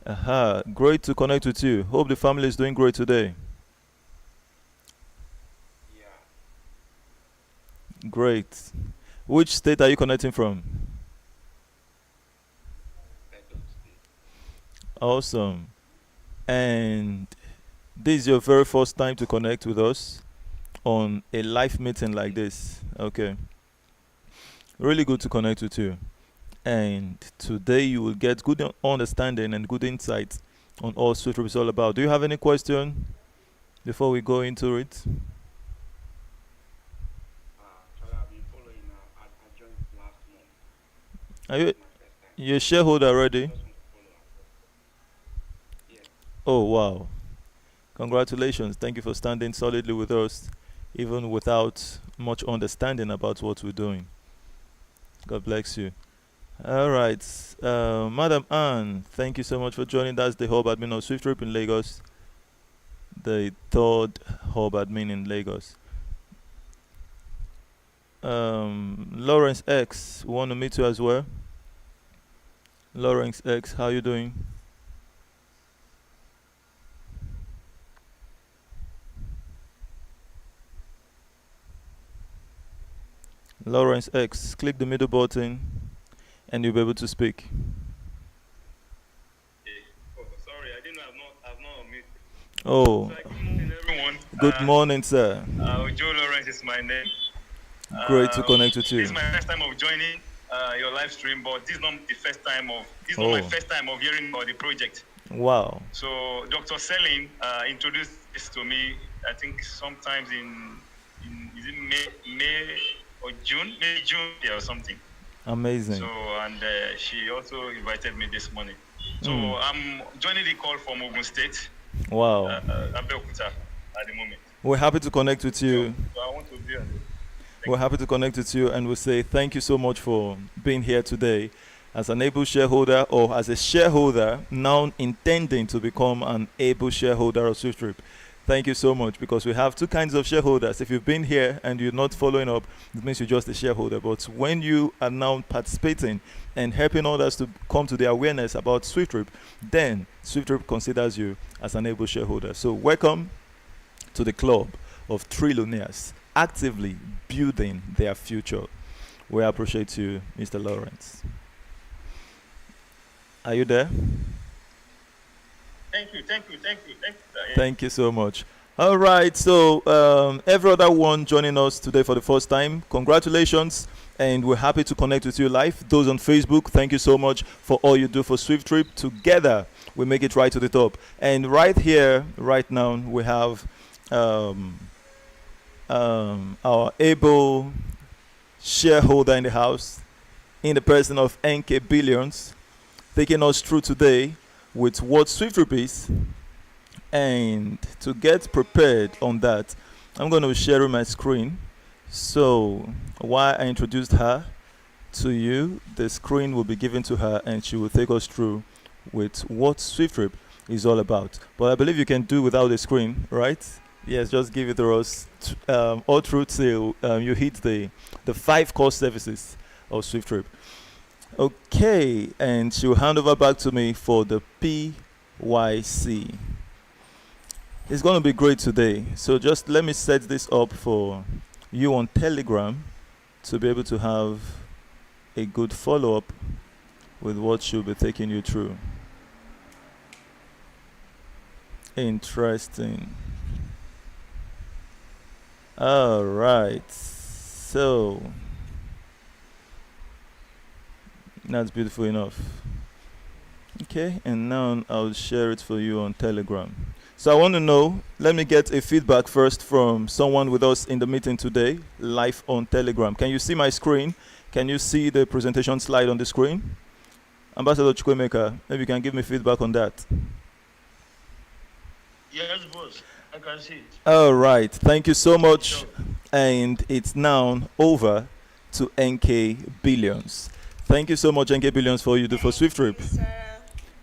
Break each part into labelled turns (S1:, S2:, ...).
S1: Aha, great to connect with you. Hope the family is doing great today.
S2: Yeah,
S1: Great. Which state are you connecting from?
S2: Edo State.
S1: Awesome. And this is your very first time to connect with us on a live meeting like this. Okay. Really good to connect with you. And today you will get good understanding and good insight on all SWIFTtrip is all about. Do you have any question before we go into it?
S2: Actually, I've been following now. I joined last month.
S1: Are
S2: This
S1: you
S2: is my first time.
S1: you a shareholder
S2: I
S1: already?
S2: just want to follow up. Yes.
S1: Oh wow. Congratulations. Thank you for standing solidly with us, even without much understanding about what we're doing. God bless you. All right. Madam Anne, thank you so much for joining. That's the hub admin of SWIFTtrip in Lagos, the third hub admin in Lagos. Lawrence X, we want to meet you as well. Lawrence X, how you doing? Lawrence X, click the middle button and you'll be able to speak.
S3: Okay. Oh, sorry, I didn't know I've not unmuted.
S1: Oh,
S3: So, good morning, everyone.
S1: good morning, sir.
S3: Joe Lawrence is my name.
S1: Great to connect with
S3: This
S1: you.
S3: is my first time of joining your live stream, but this is not my
S1: Oh,
S3: first time of hearing about the project.
S1: wow.
S3: So, Dr. Selling introduced this to me, I think, sometimes in is it May or June? Maybe June, yeah, or something. So,
S1: Amazing.
S3: and she also invited me this morning. So,
S1: Mm,
S3: I'm joining the call from Ogun State,
S1: wow.
S3: Abeokuta, at the moment.
S1: We're happy to connect with you.
S3: So I want to be on it.
S1: We're
S3: Thank you.
S1: happy to connect with you and we say thank you so much for being here today as an able shareholder or as a shareholder now intending to become an able shareholder of SwiftTrip. Thank you so much because we have two kinds of shareholders. If you've been here and you're not following up, it means you're just a shareholder. But when you are now participating and helping others to come to the awareness about SwiftTrip, then SwiftTrip considers you as an able shareholder. So welcome to the club of trillionaires actively building their future. We appreciate you, Mr. Lawrence. Are you there?
S3: Thank you. Sir. Yeah.
S1: Thank you so much. All right, so every other one joining us today for the first time, congratulations, and we're happy to connect with you live. Those on Facebook, thank you so much for all you do for SwiftTrip. Together, we make it right to the top. And right here, right now, we have um, our able shareholder in the house, in the person of NK Billions, taking us through today with what SwiftTrip is. And to get prepared on that, I'm going to be sharing my screen. So while I introduced her to you, the screen will be given to her and she will take us through with what SwiftTrip is all about. But I believe you can do without the screen, right? Yes, just give it to us all through till you hit the five core services of SwiftTrip. Okay, and she'll hand over back to me for the PYC. It's going to be great today. So just let me set this up for you on Telegram to be able to have a good follow-up with what she'll be taking you through. Interesting. All right. So that's beautiful enough. Okay, and now I'll share it for you on Telegram. So I want to know, let me get a feedback first from someone with us in the meeting today, live on Telegram. Can you see my screen? Can you see the presentation slide on the screen? Ambassador Chukwemeka, maybe you can give me feedback on that.
S2: Yes, boss. I can see it.
S1: All right, thank you so much.
S2: Sure.
S1: And it's now over to NK Billions. Thank you so much, NK Billions, for all you do for
S4: Thank
S1: SwiftTrip.
S4: you, sir.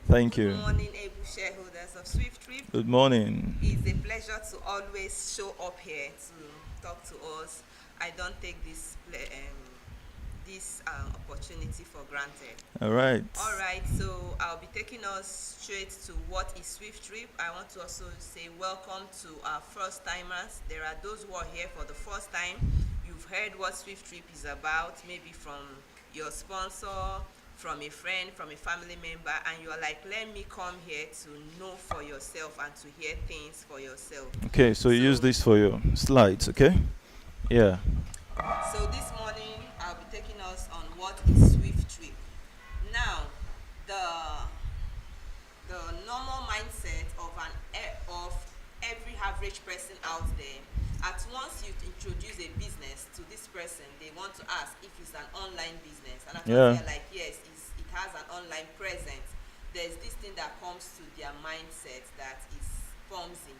S1: Thank
S4: Good
S1: you.
S4: morning, able shareholders of SwiftTrip.
S1: Good morning.
S4: It's a pleasure to always show up here to talk to us. I don't take this this opportunity for granted.
S1: All right.
S4: All right, so I'll be taking us straight to what is SWIFTtrip. I want to also say welcome to our first timers. There are those who are here for the first time. You've heard what SWIFTtrip is about, maybe from your sponsor, from a friend, from a family member, and you're like, let me come here to know for yourself and to hear things for yourself.
S1: Okay, so you use this for your slides, okay? Yeah.
S4: So this morning I'll be taking us on what is SWIFTtrip. Now, the normal mindset of every average person out there, at once you introduce a business to this person, they want to ask if it's an online business, and at
S1: Yeah.
S4: once they're like, yes, it has an online presence. There's this thing that comes to their mindset that is clumsy.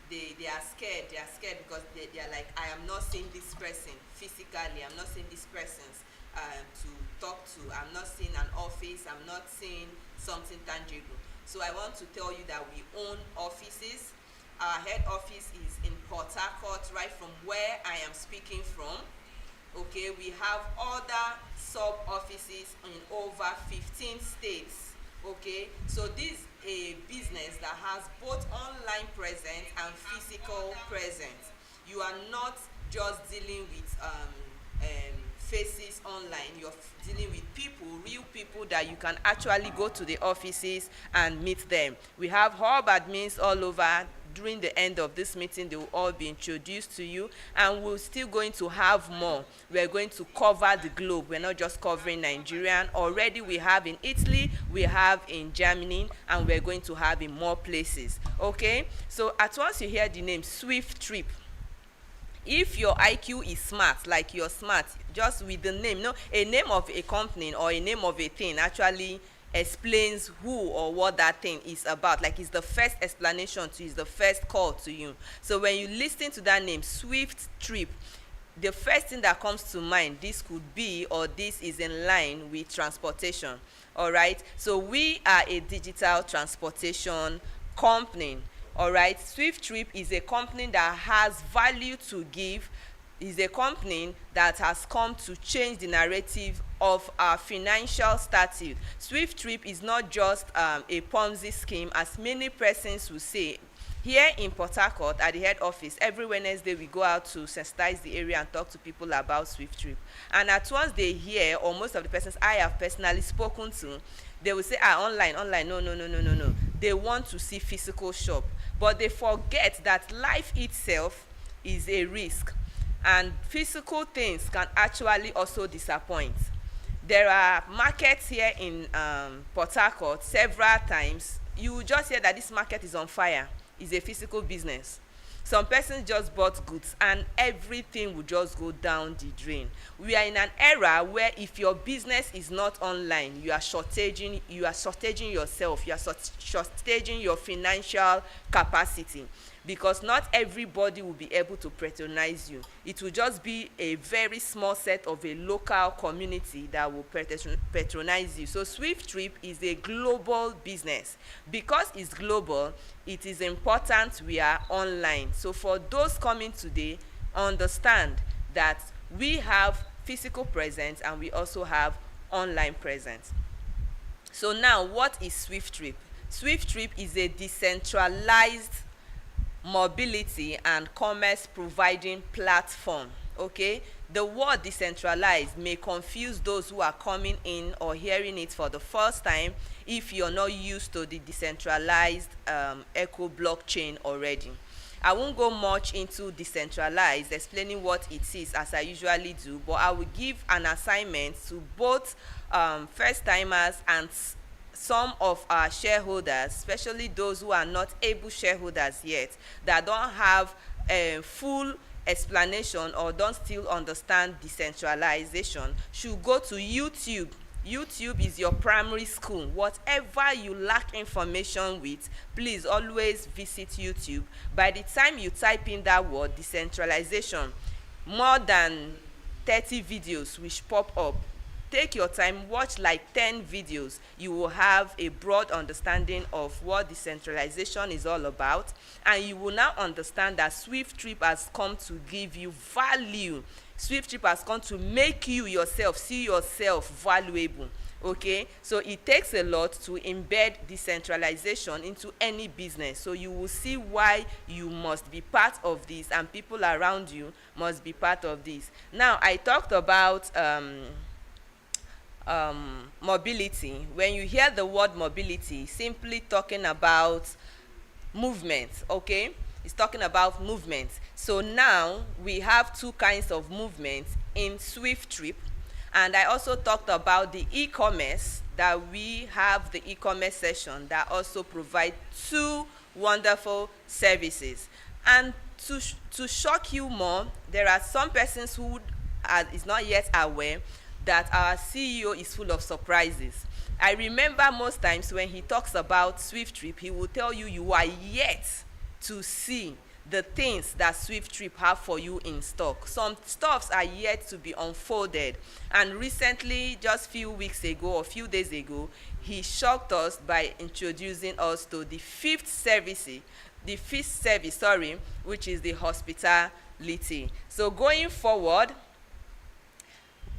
S4: They are scared. They are scared because they are like, I am not seeing this person physically. I'm not seeing this person to talk to. I'm not seeing an office. I'm not seeing something tangible. So I want to tell you that we own offices. Our head office is in Port Harcourt, right from where I am speaking from. Okay, we have other sub offices in over 15 states. Okay, so this is a business that has both online presence and physical presence. You are not just dealing with faces online. You're dealing with people, real people that you can actually go to the offices and meet them. We have hub admins all over. During the end of this meeting, they will all be introduced to you, and we're still going to have more. We're going to cover the globe. We're not just covering Nigeria. Already we have in Italy, we have in Germany, and we're going to have in more places. Okay, so at once you hear the name SWIFTtrip, if your IQ is smart, like you're smart, just with the name, no, a name of a company or a name of a thing actually explains who or what that thing is about. Like, it's the first explanation to you, it's the first call to you. So when you listen to that name, SWIFTtrip, the first thing that comes to mind, this could be, or this is in line with transportation. All right, so we are a digital transportation company. All right, SWIFTtrip is a company that has value to give, is a company that has come to change the narrative of our financial status. SWIFTtrip is not just a Ponzi scheme, as many persons will say. Here in Port Harcourt, at the head office, every Wednesday we go out to sensitize the area and talk to people about SWIFTtrip. And at once they hear, or most of the persons I have personally spoken to, they will say, online, no. They want to see physical shop. But they forget that life itself is a risk. And physical things can actually also disappoint. There are markets here in Port Harcourt several times. You will just hear that this market is on fire. It's a physical business. Some persons just bought goods and everything will just go down the drain. We are in an era where if your business is not online, you are shortaging yourself, you are shortaging your financial capacity, because not everybody will be able to patronize you. It will just be a very small set of a local community that will patronize you. So SWIFTtrip is a global business. Because it's global, it is important we are online. So for those coming today, understand that we have physical presence and we also have online presence. So now, what is SWIFTtrip? SWIFTtrip is a decentralized mobility and commerce providing platform. Okay, the word decentralized may confuse those who are coming in or hearing it for the first time if you're not used to the decentralized eco blockchain already. I won't go much into decentralized, explaining what it is as I usually do, but I will give an assignment to both first timers and some of our shareholders, especially those who are not able shareholders yet, that don't have a full explanation or don't still understand decentralization, should go to YouTube. YouTube is your primary school. Whatever you lack information with, please always visit YouTube. By the time you type in that word decentralization, more than 30 videos will pop up. Take your time, watch like 10 videos. You will have a broad understanding of what decentralization is all about, and you will now understand that SWIFTtrip has come to give you value. SWIFTtrip has come to make you yourself see yourself valuable. Okay, so it takes a lot to embed decentralization into any business. So you will see why you must be part of this, and people around you must be part of this. Now, I talked about mobility. When you hear the word mobility, simply talking about movement. Okay, it's talking about movement. So now we have two kinds of movement in SWIFTtrip, and I also talked about the e-commerce, that we have the e-commerce session that also provide two wonderful services. And to shock you more, there are some persons who is not yet aware that our CEO is full of surprises. I remember most times when he talks about SWIFTtrip, he will tell you you are yet to see the things that SWIFTtrip have for you in stock. Some stuffs are yet to be unfolded. And recently, just few weeks ago or few days ago, he shocked us by introducing us to the fifth service, which is the hospitality. So going forward,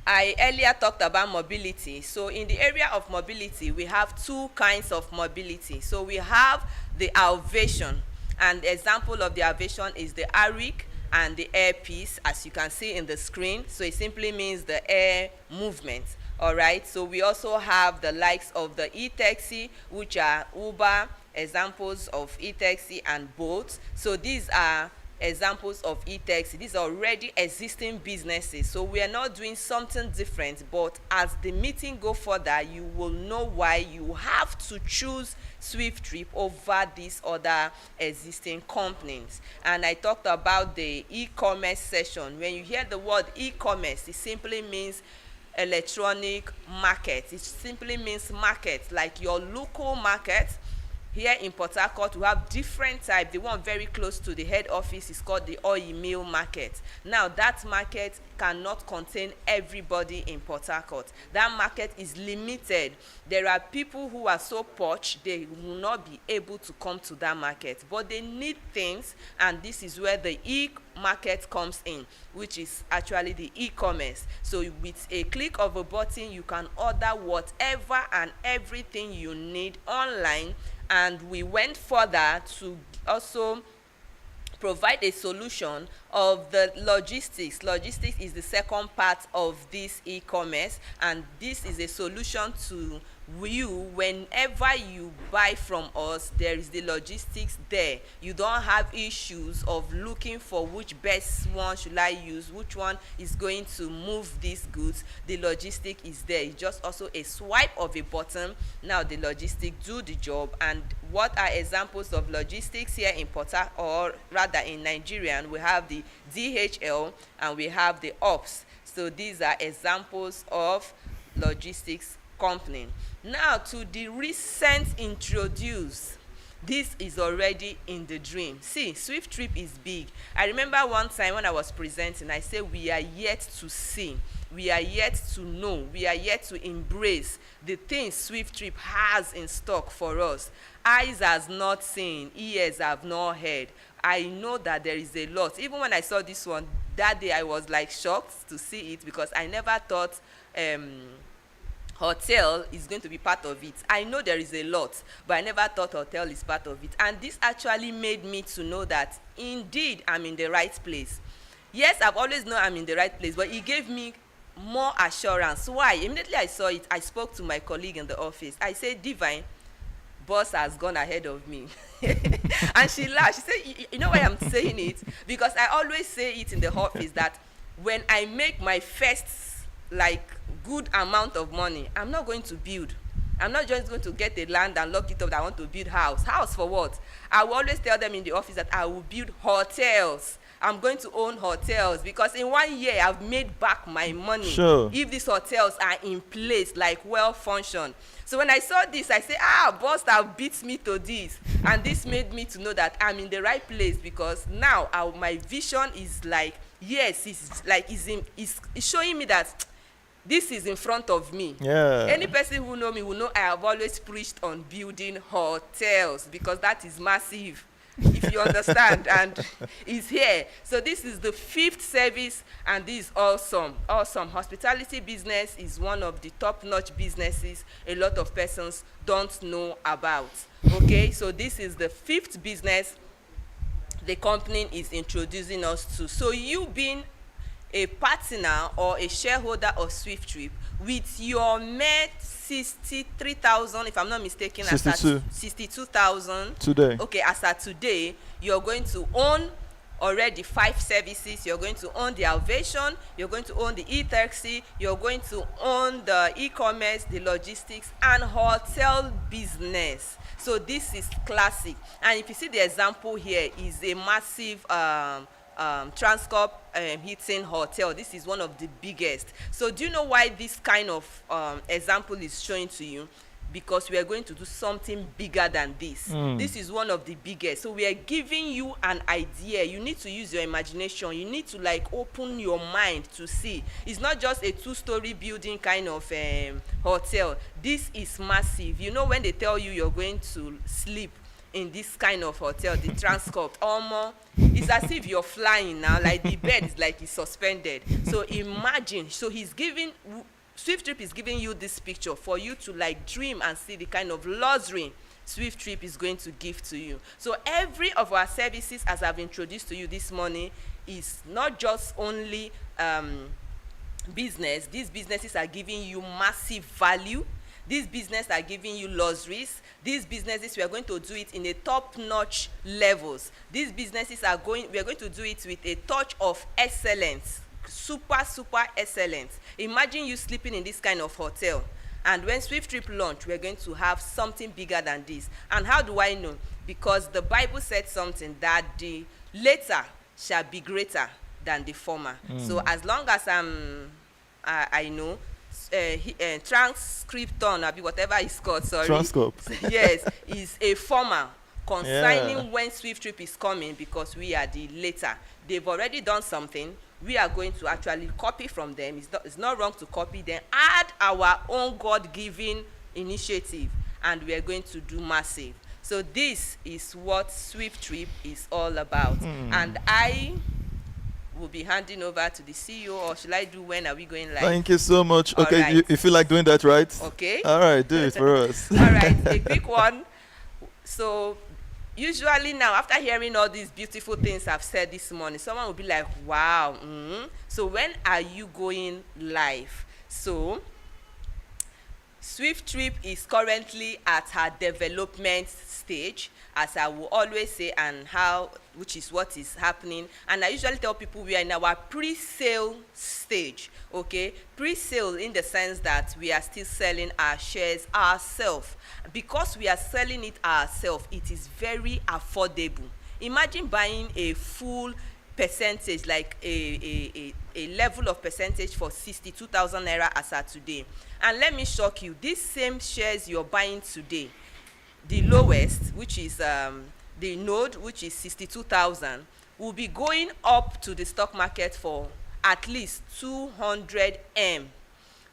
S4: I earlier talked about mobility. So in the area of mobility, we have two kinds of mobility. So we have the Alvation, and the example of the Alvation is the ARIC and the air piece, as you can see in the screen. So it simply means the air movement. All right, so we also have the likes of the e-taxi, which are Uber, examples of e-taxi, and Bolt. So these are examples of e-taxi. These are already existing businesses, so we are not doing something different. But as the meeting go further, you will know why you have to choose SWIFTtrip over these other existing companies. And I talked about the e-commerce session. When you hear the word e-commerce, it simply means electronic market. It simply means market, like your local market. Here in Port Harcourt, we have different types. The one very close to the head office is called the oil mill market. Now, that market cannot contain everybody in Port Harcourt. That market is limited. There are people who are so posh, they will not be able to come to that market. But they need things, and this is where the e-market comes in, which is actually the e-commerce. So with a click of a button, you can order whatever and everything you need online. And we went further to also provide a solution of the logistics. Logistics is the second part of this e-commerce, and this is a solution to you. Whenever you buy from us, there is the logistics there. You don't have issues of looking for which best one should I use, which one is going to move these goods. The logistic is there. It's just also a swipe of a button. Now the logistic do the job. And what are examples of logistics here in Port Harcourt, or rather in Nigeria? We have the DHL and we have the OPS. So these are examples of logistics company. Now to the recent introduced, this is already in the dream. See, SWIFTtrip is big. I remember one time when I was presenting, I said we are yet to see, we are yet to know, we are yet to embrace the things SWIFTtrip has in stock for us. Eyes has not seen, ears have not heard. I know that there is a lot. Even when I saw this one that day, I was like shocked to see it, because I never thought hotel is going to be part of it. I know there is a lot, but I never thought hotel is part of it. And this actually made me to know that indeed I'm in the right place. Yes, I've always known I'm in the right place, but it gave me more assurance. Why? Immediately I saw it, I spoke to my colleague in the office. I said, Divine, boss has gone ahead of me. And she laughed. She said, you know why I'm saying it? Because I always say it in the office that when I make my first good amount of money, I'm not going to build. I'm not just going to get a land and lock it up that I want to build house. House for what? I will always tell them in the office that I will build hotels. I'm going to own hotels, because in 1 year I've made back my money.
S1: Sure.
S4: If these hotels are in place, like well functioned. So when I saw this, I said, boss that beats me to this. And this made me to know that I'm in the right place, because now my vision is like, yes, it's showing me that this is in front of me.
S1: Yeah.
S4: Any person who know me will know I have always preached on building hotels, because that is massive. if you understand, and is here. So this is the fifth service, and this is awesome. Awesome. Hospitality business is one of the top-notch businesses a lot of persons don't know about. Okay, so this is the fifth business the company is introducing us to. So you being a partner or a shareholder of SWIFTtrip with your mere 63,000, if I'm not mistaken,
S1: 62.
S4: 62,000
S1: Today.
S4: okay, as at today, you're going to own already 5 services. You're going to own the Alvation, you're going to own the e-taxi, you're going to own the e-commerce, the logistics, and hotel business. So this is classic. And if you see the example here, is a massive Transcorp Hilton hotel. This is one of the biggest. So do you know why this kind of example is showing to you? Because we are going to do something bigger than this. This is one of the biggest. So we are giving you an idea. You need to use your imagination. You need to like open your mind to see. It's not just a 2-story building kind of hotel. This is massive. You know, when they tell you you're going to sleep in this kind of hotel, the Transcorp, almost, it's as if you're flying now. Like the bed is like it's suspended. So imagine. So he's giving. SWIFTtrip is giving you this picture for you to like dream and see the kind of luxury SWIFTtrip is going to give to you. So every of our services, as I've introduced to you this morning, is not just only business. These businesses are giving you massive value. These businesses are giving you luxuries. These businesses, we are going to do it in a top-notch levels. These businesses are we are going to do it with a touch of excellence. Super excellent. Imagine you sleeping in this kind of hotel, and when SWIFTtrip launch, we're going to have something bigger than this. And how do I know? Because the Bible said something, that the later shall be greater than the former. So as long as I know, transcripton, or whatever it's called, sorry,
S1: Transcorp.
S4: yes, is a former concerning
S1: Yeah.
S4: when SWIFTtrip is coming, because we are the later. They've already done something. We are going to actually copy from them. It's not wrong to copy them. Add our own God-given initiative, and we are going to do massive. So this is what SWIFTtrip is all about. And I will be handing over to the CEO, or should I do, when are we going live?
S1: Thank you so much.
S4: All
S1: Okay,
S4: right.
S1: you feel like doing that, right?
S4: Okay.
S1: All right, do it for us.
S4: All right, a quick one. So usually now, after hearing all these beautiful things I've said this morning, someone will be like, wow. So when are you going live? So SWIFTtrip is currently at her development stage, as I will always say, and which is what is happening. And I usually tell people we are in our pre-sale stage. Okay, pre-sale in the sense that we are still selling our shares ourselves. Because we are selling it ourselves, it is very affordable. Imagine buying a full percentage, like a level of percentage for 62,000 naira as at today. And let me shock you, these same shares you're buying today, the lowest, which is the node, which is 62,000, will be going up to the stock market for at least 200 M.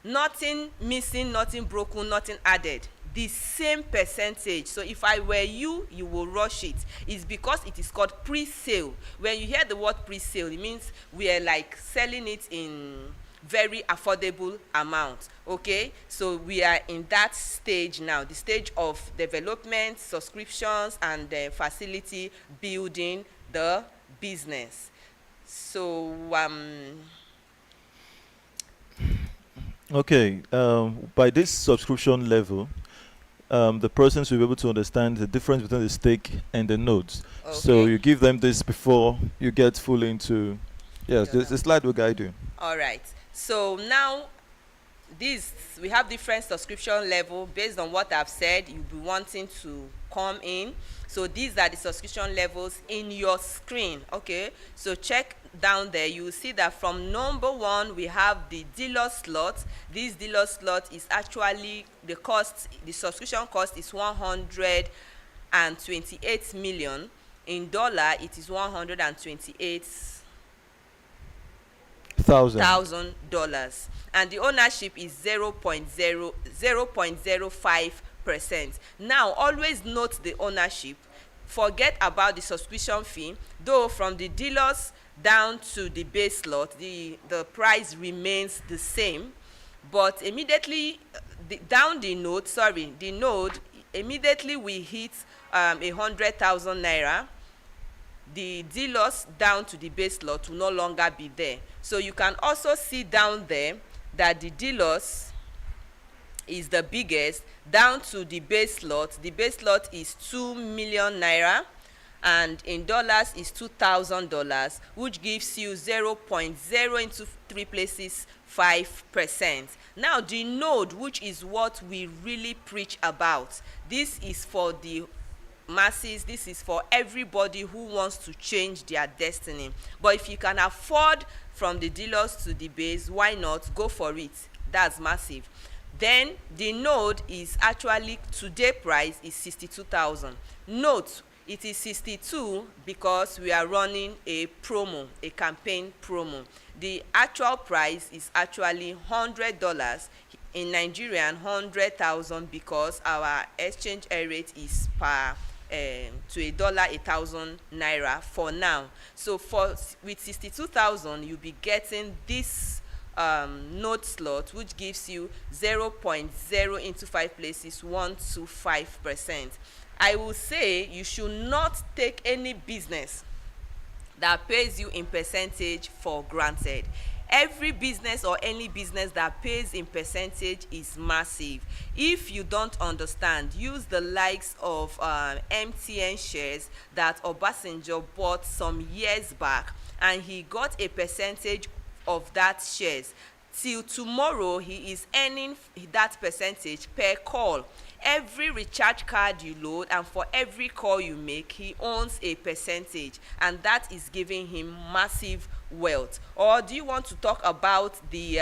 S4: Nothing missing, nothing broken, nothing added. The same percentage. So if I were you, you will rush it. It's because it is called pre-sale. When you hear the word pre-sale, it means we are like selling it in very affordable amount. Okay, so we are in that stage now, the stage of development, subscriptions, and facility building the business. So
S1: Okay, by this subscription level, the persons will be able to understand the difference between the stake and the nodes. So
S4: Okay.
S1: you give them this before you get fully into. Yes, the slide will guide you.
S4: all right, so now we have different subscription level based on what I've said. You'll be wanting to come in. So these are the subscription levels in your screen. Okay, so check down there. You will see that from number 1 we have the dealer slot. This dealer slot is actually the subscription cost is 128 million. In dollar it is 128,000 dollars, and the ownership is 0.05%. Now always note the ownership. forget about the subscription fee. Though from the dealers down to the base lot, the price remains the same, but immediately down the node, immediately we hit 100,000 naira, the dealers down to the base lot will no longer be there. So you can also see down there that the dealers is the biggest down to the base lot. The base lot is 2 million naira, and in dollars is $2,000, which gives you 0.0 into 3 places 5%. Now the node, which is what we really preach about, this is for the masses, this is for everybody who wants to change their destiny. But if you can afford from the dealers to the base, why not go for it? That's massive. Then the node is actually, today price is 62,000. Note, it is 62 because we are running a promo, a campaign promo. The actual price is actually $100 in Nigerian, 100,000, because our exchange rate is per to a dollar 1,000 naira for now. So with 62,000, you'll be getting this node slot, which gives you 0.0 into 5 places 125%. I will say you should not take any business that pays you in percentage for granted. Every business or any business that pays in percentage is massive. If you don't understand, use the likes of MTN shares that Obasanjo bought some years back, and he got a percentage of that shares. Till tomorrow, he is earning that percentage per call. Every recharge card you load and for every call you make, he owns a percentage, and that is giving him massive wealth. Or do you want to talk about the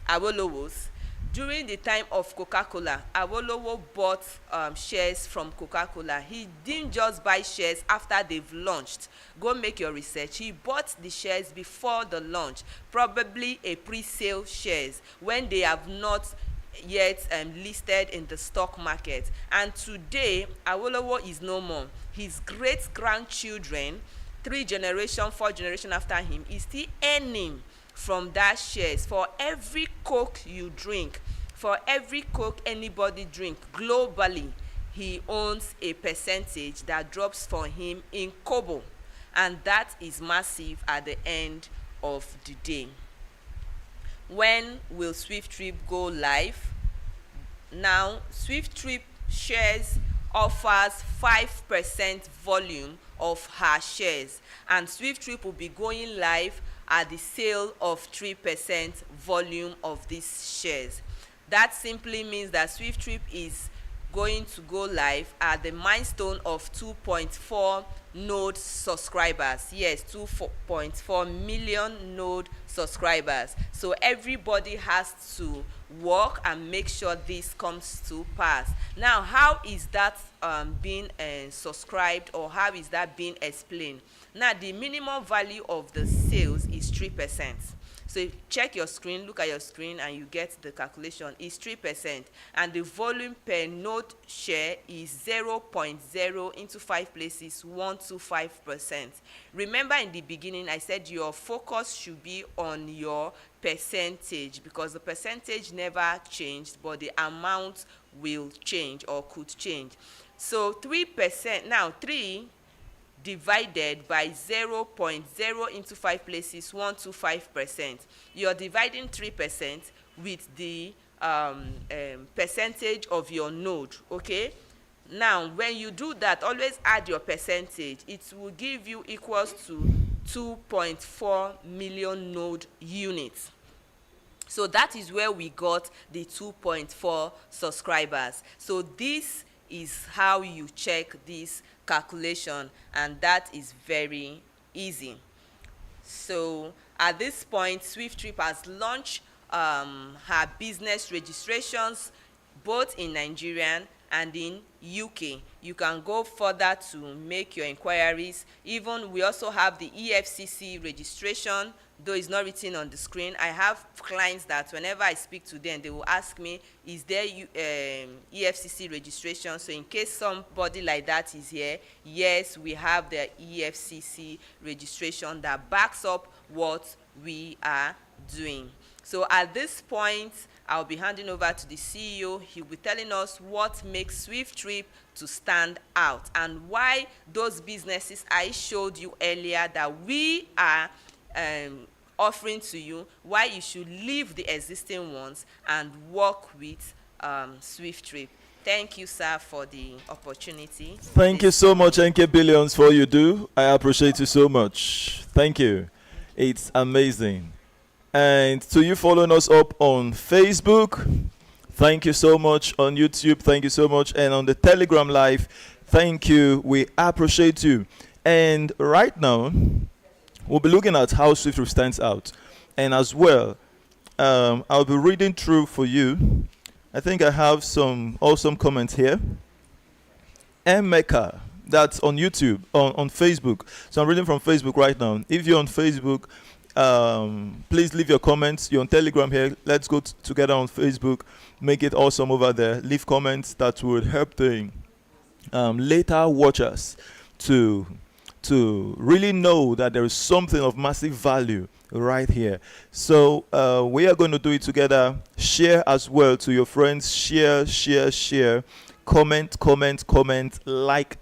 S4: Awolowos? During the time of Coca-Cola, Awolowo bought shares from Coca-Cola. He didn't just buy shares after they've launched. Go make your research. He bought the shares before the launch, probably a pre-sale shares when they have not yet listed in the stock market. And today, Awolowo is no more. His great-grandchildren, 3 generation, 4 generation after him, is still earning from that shares. For every Coke you drink, for every Coke anybody drink globally, he owns a percentage that drops for him in kobo, and that is massive at the end of the day. When will SWIFTtrip go live? Now, SWIFTtrip shares offers 5% volume of her shares, and SWIFTtrip will be going live at the sale of 3% volume of these shares. That simply means that SWIFTtrip is going to go live at the milestone of 2.4 node subscribers. Yes, 2.4 million node subscribers. So everybody has to work and make sure this comes to pass. Now, how is that being subscribed, or how is that being explained? Now, the minimum value of the sales is 3%. So check your screen, look at your screen, and you get the calculation. It's 3%, and the volume per node share is 0.0 into 5 places 125%. Remember, in the beginning I said your focus should be on your percentage, because the percentage never changed, but the amount will change or could change. So 3%, now 3 divided by 0.0 into 5 places 125%. You're dividing 3% with the percentage of your node. Okay, now when you do that, always add your percentage. It will give you equals to 2.4 million node units. So that is where we got the 2.4 subscribers. So this is how you check this calculation, and that is very easy. So at this point, SWIFTtrip has launched her business registrations both in Nigeria and in UK. You can go further to make your inquiries. Even we also have the EFCC registration though it's not written on the screen. I have clients that whenever I speak to them, they will ask me, is there EFCC registration? So in case somebody like that is here, yes, we have the EFCC registration that backs up what we are doing. So at this point, I'll be handing over to the CEO. He'll be telling us what makes SWIFTtrip to stand out and why those businesses I showed you earlier that we are offering to you, why you should leave the existing ones and work with SWIFTtrip. Thank you, sir, for the opportunity.
S1: Thank you so much, NK Billions, for all you do. I appreciate you so much. Thank you. It's amazing. And to you following us up on Facebook, thank you so much. On YouTube, thank you so much. And on the Telegram Live, thank you. We appreciate you. And right now, we'll be looking at how SWIFTtrip stands out. And as well, I'll be reading through for you. I think I have some awesome comments here. Emeka, that's on YouTube, on Facebook. So I'm reading from Facebook right now. If you're on Facebook, please leave your comments. You're on Telegram here. Let's go together on Facebook. Make it awesome over there. Leave comments that would help the later watchers to really know that there is something of massive value right here. So we are going to do it together. Share as well to your friends. Share. Comment, like,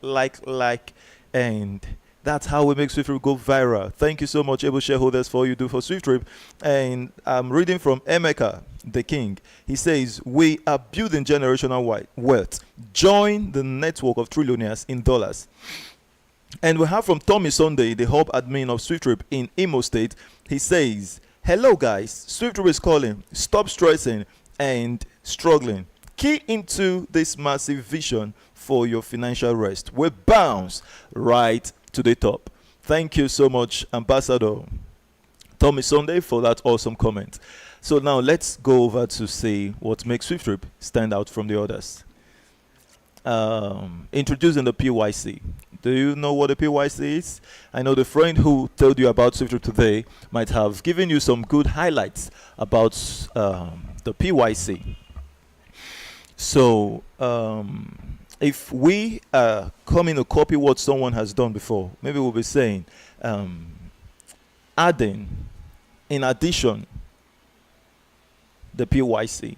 S1: and that's how we make SWIFTtrip go viral. Thank you so much, able shareholders, for all you do for SWIFTtrip. And I'm reading from Emeka, the king. He says, we are building generational wealth. Join the network of trillionaires in dollars. And we have from Tommy Sunday, the hub admin of SWIFTtrip in Imo State. He says, hello guys, SWIFTtrip is calling. Stop stressing and struggling. Key into this massive vision for your financial rest. We bounce right to the top. Thank you so much, Ambassador Tommy Sunday, for that awesome comment. So now let's go over to see what makes SWIFTtrip stand out from the others. Introducing the PYC. Do you know what the PYC is? I know the friend who told you about SWIFTtrip today might have given you some good highlights about the PYC. So if we are coming to copy what someone has done before, maybe we'll be saying adding, in addition, the PYC.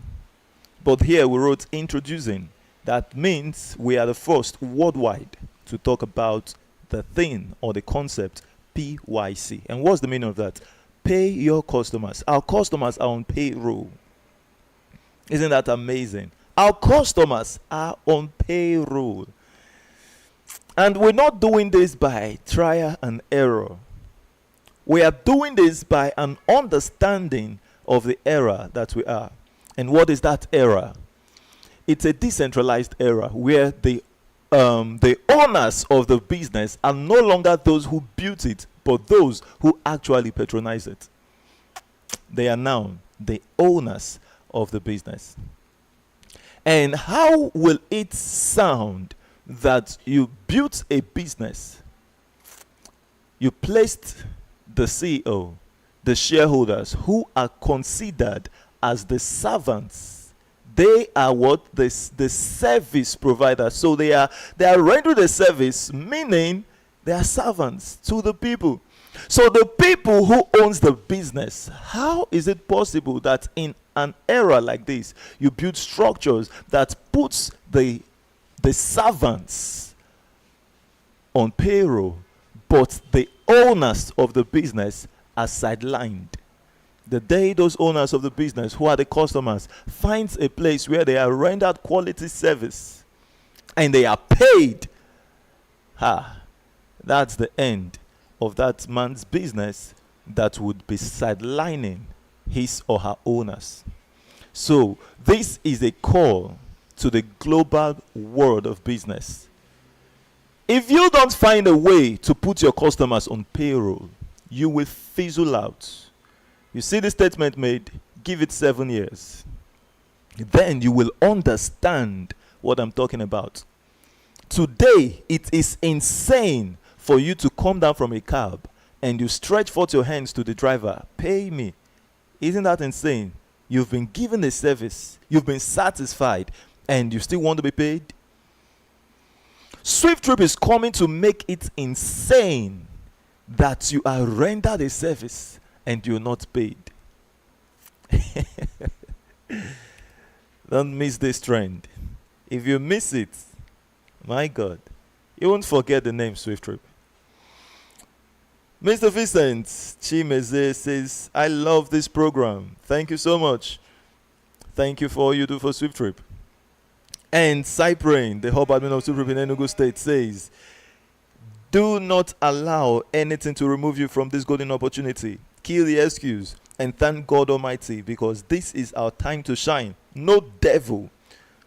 S1: But here we wrote introducing. That means we are the first worldwide to talk about the thing or the concept PYC. And what's the meaning of that? Pay your customers. Our customers are on payroll. Isn't that amazing? Our customers are on payroll. And we're not doing this by trial and error. We are doing this by an understanding of the era that we are. And what is that era? It's a decentralized era where the owners of the business are no longer those who built it, but those who actually patronize it. They are now the owners of the business. And how will it sound that you built a business, you placed the CEO, the shareholders, who are considered as the servants? They are what? The service provider. So they are rendering a service, meaning they are servants to the people. So the people who owns the business, how is it possible that in an era like this, you build structures that puts the servants on payroll, but the owners of the business are sidelined? The day those owners of the business, who are the customers, finds a place where they are rendered quality service and they are paid, that's the end of that man's business that would be sidelining his or her owners. So this is a call to the global world of business. If you don't find a way to put your customers on payroll, you will fizzle out. You see the statement made, give it 7 years. Then you will understand what I'm talking about. Today, it is insane for you to come down from a cab and you stretch forth your hands to the driver, pay me. Isn't that insane? You've been given a service, you've been satisfied, and you still want to be paid? SWIFTtrip is coming to make it insane that you are rendered a service and you're not paid. Don't miss this trend. If you miss it, my God, you won't forget the name SWIFTtrip. Mr. Vincent Chimeze says, I love this program. Thank you so much. Thank you for all you do for SWIFTtrip. And Cyprian, the hub admin of SWIFTtrip in Enugu State, says, do not allow anything to remove you from this golden opportunity. Kill the excuse and thank God Almighty, because this is our time to shine. No devil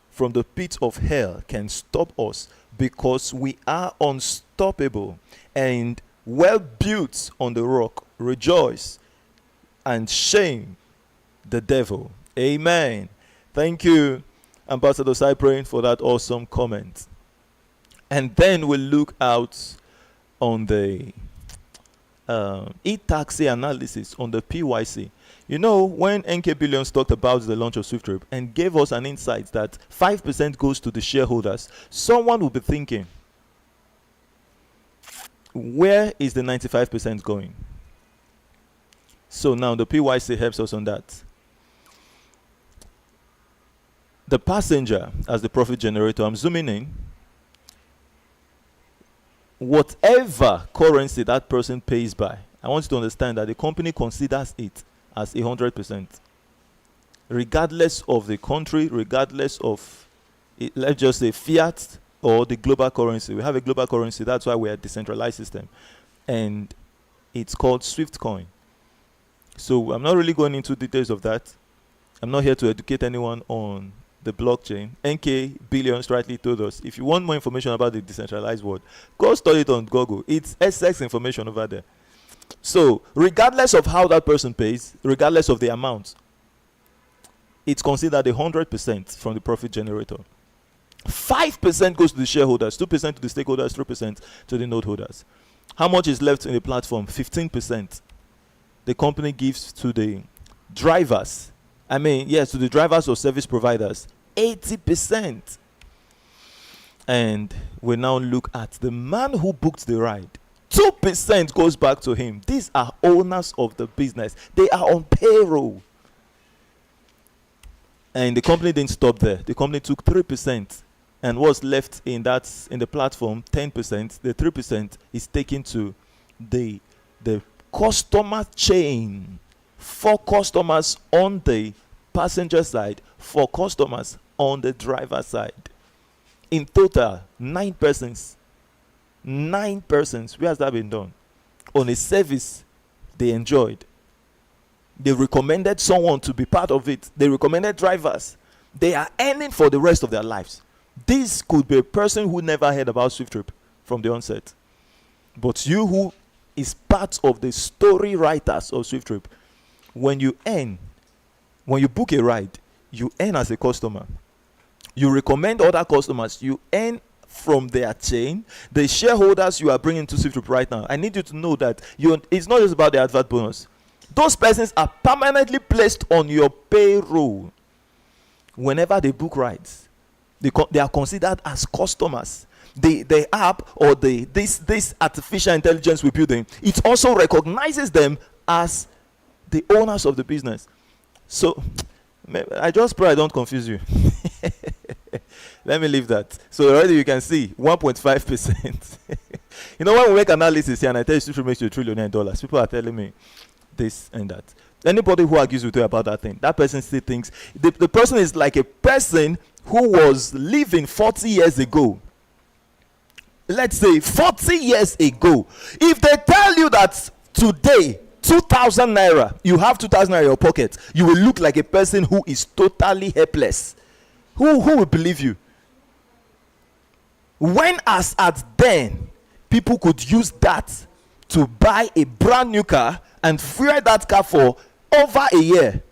S1: from the pit of hell can stop us, because we are unstoppable and well built on the rock. Rejoice and shame the devil. Amen. Thank you, Ambassador Cyprian, for that awesome comment. And then we'll look out on the e-taxi analysis on the PYC. You know, when NK Billions talked about the launch of SWIFTtrip and gave us an insight that 5% goes to the shareholders, someone will be thinking, where is the 95% going? So now the PYC helps us on that. The passenger as the profit generator, I'm zooming in. Whatever currency that person pays by, I want you to understand that the company considers it as 100%. Regardless of the country, regardless of, let's just say, fiat or the global currency. We have a global currency, that's why we're a decentralized system. And it's called Swift coin. So I'm not really going into details of that. I'm not here to educate anyone on the blockchain. NK Billions rightly told us, if you want more information about the decentralized world, go study it on Google. It's SX information over there. So regardless of how that person pays, regardless of the amount, it's considered 100% from the profit generator. 5% goes to the shareholders, 2% to the stakeholders, 3% to the node holders. How much is left in the platform? 15%. The company gives to the drivers. To the drivers or service providers, 80%. And we now look at the man who booked the ride. 2% goes back to him. These are owners of the business. They are on payroll. And the company didn't stop there. The company took 3%. And what's left in the platform, 10%, the 3% is taken to the customer chain. 4 customers on the passenger side, 4 customers on the driver side. In total, 9 persons. 9 persons. Where has that been done? On a service they enjoyed. They recommended someone to be part of it. They recommended drivers. They are earning for the rest of their lives. This could be a person who never heard about SWIFTtrip from the onset. But you who is part of the story writers of SWIFTtrip, when you book a ride, you earn as a customer. You recommend other customers, you earn from their chain. The shareholders you are bringing to SWIFTtrip right now, I need you to know that it's not just about the advert bonus. Those persons are permanently placed on your payroll. Whenever they book rides, they are considered as customers. The app or this artificial intelligence we're building, it also recognizes them as the owners of the business. So I just pray I don't confuse you. Let me leave that. So already you can see 1.5%. You know, when we make analysis here and I tell you SWIFTtrip makes you $1 trillion, people are telling me this and that. Anybody who argues with you about that thing, that person still thinks the person is like a person who was living 40 years ago. Let's say 40 years ago. If they tell you that today 2,000 naira, you have 2,000 naira in your pocket, you will look like a person who is totally helpless. Who will believe you? When as at then, people could use that to buy a brand new car and fuel that car for over a year.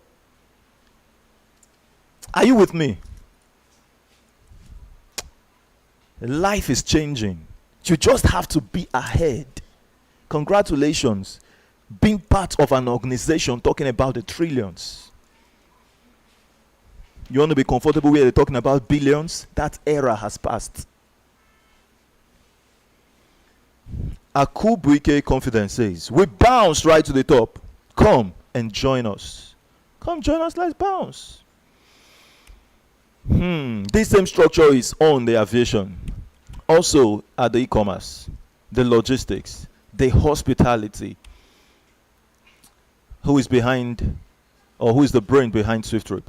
S1: Are you with me? Life is changing. You just have to be ahead. Congratulations. Being part of an organization talking about the trillions. You want to be comfortable where they're talking about billions? That era has passed. Akubuike Confidence says, we bounced right to the top. Come and join us. Come join us, let's bounce. This same structure is on the aviation. Also at the e-commerce, the logistics, the hospitality. Who is behind, or who is the brain behind SWIFTtrip?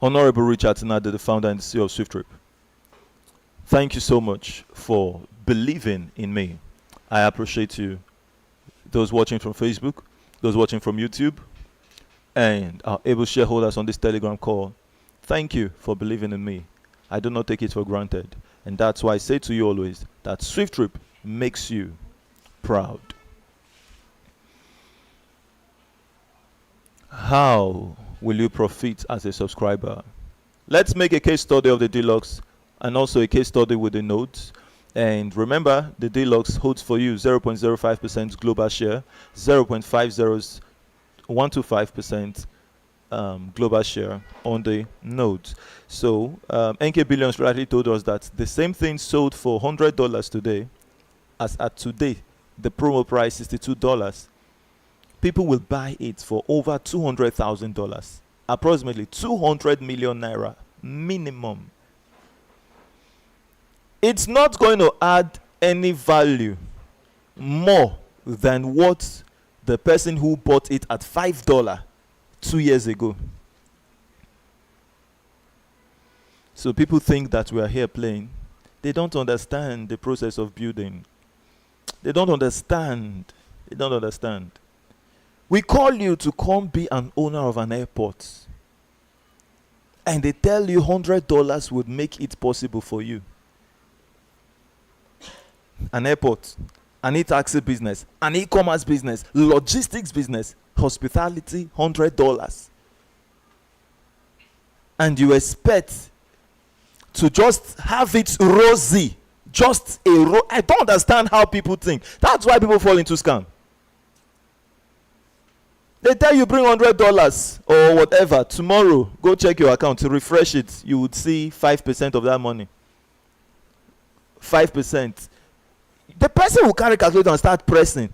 S1: Honorable Richard Tinade, the founder and CEO of SWIFTtrip. Thank you so much for believing in me. I appreciate you. Those watching from Facebook, those watching from YouTube, and our able shareholders on this Telegram call, thank you for believing in me. I do not take it for granted. And that's why I say to you always that SWIFTtrip makes you proud. How will you profit as a subscriber? Let's make a case study of the Deluxe and also a case study with the notes. And remember, the Deluxe holds for you 0.05% global share, 0.50125% global share on the nodes. So NK Billions rightly told us that the same thing sold for $100 today, as at today, the promo price is $62. People will buy it for over $200,000, approximately 200 million naira minimum. It's not going to add any value more than what the person who bought it at $5 2 years ago. So people think that we are here playing. They don't understand the process of building. They don't understand. They don't understand. We call you to come be an owner of an airport. And they tell you $100 would make it possible for you. An airport, an e-taxi business, an e-commerce business, logistics business, hospitality, $100. And you expect to just have it rosy. Just I don't understand how people think. That's why people fall into scam. They tell you bring $100 or whatever. Tomorrow, go check your account to refresh it. You would see 5% of that money. 5%. The person will carry calculator and start pressing.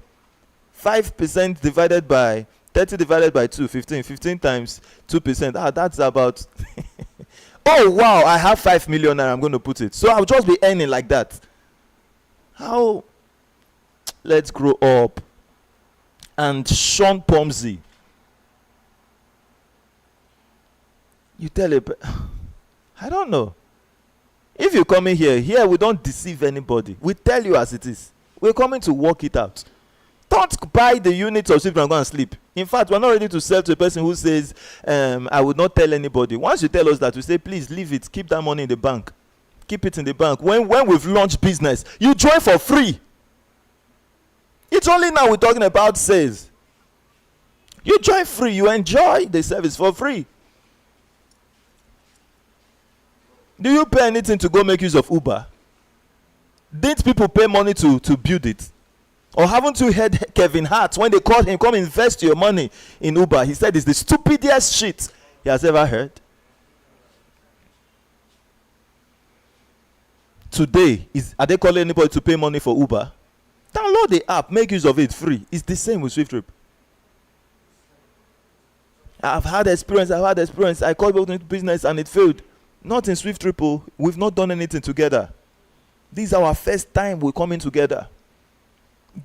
S1: 5% divided by 30 divided by 2, 15. 15 times 2%. That's about. Oh wow! I have 5 million and I'm going to put it. So I'll just be earning like that. How? Let's grow up. And Sean Pomsey, you tell it, I don't know. If you come in here we don't deceive anybody. We tell you as it is. We're coming to work it out. Don't buy the units of sleep and go and sleep. In fact, we're not ready to sell to a person who says, I would not tell anybody. Once you tell us that, we say, please leave it. Keep that money in the bank. Keep it in the bank. When we've launched business, you join for free. It's only now we're talking about sales. You join free. You enjoy the service for free. Do you pay anything to go make use of Uber? Didn't people pay money to build it? Or haven't you heard Kevin Hart when they called him, come invest your money in Uber? He said it's the stupidest shit he has ever heard. Today, are they calling anybody to pay money for Uber? Download the app, make use of it free. It's the same with SWIFTtrip. I've had experience. I called people into business and it failed. Not in SWIFTtrip. We've not done anything together. This is our first time we're coming together.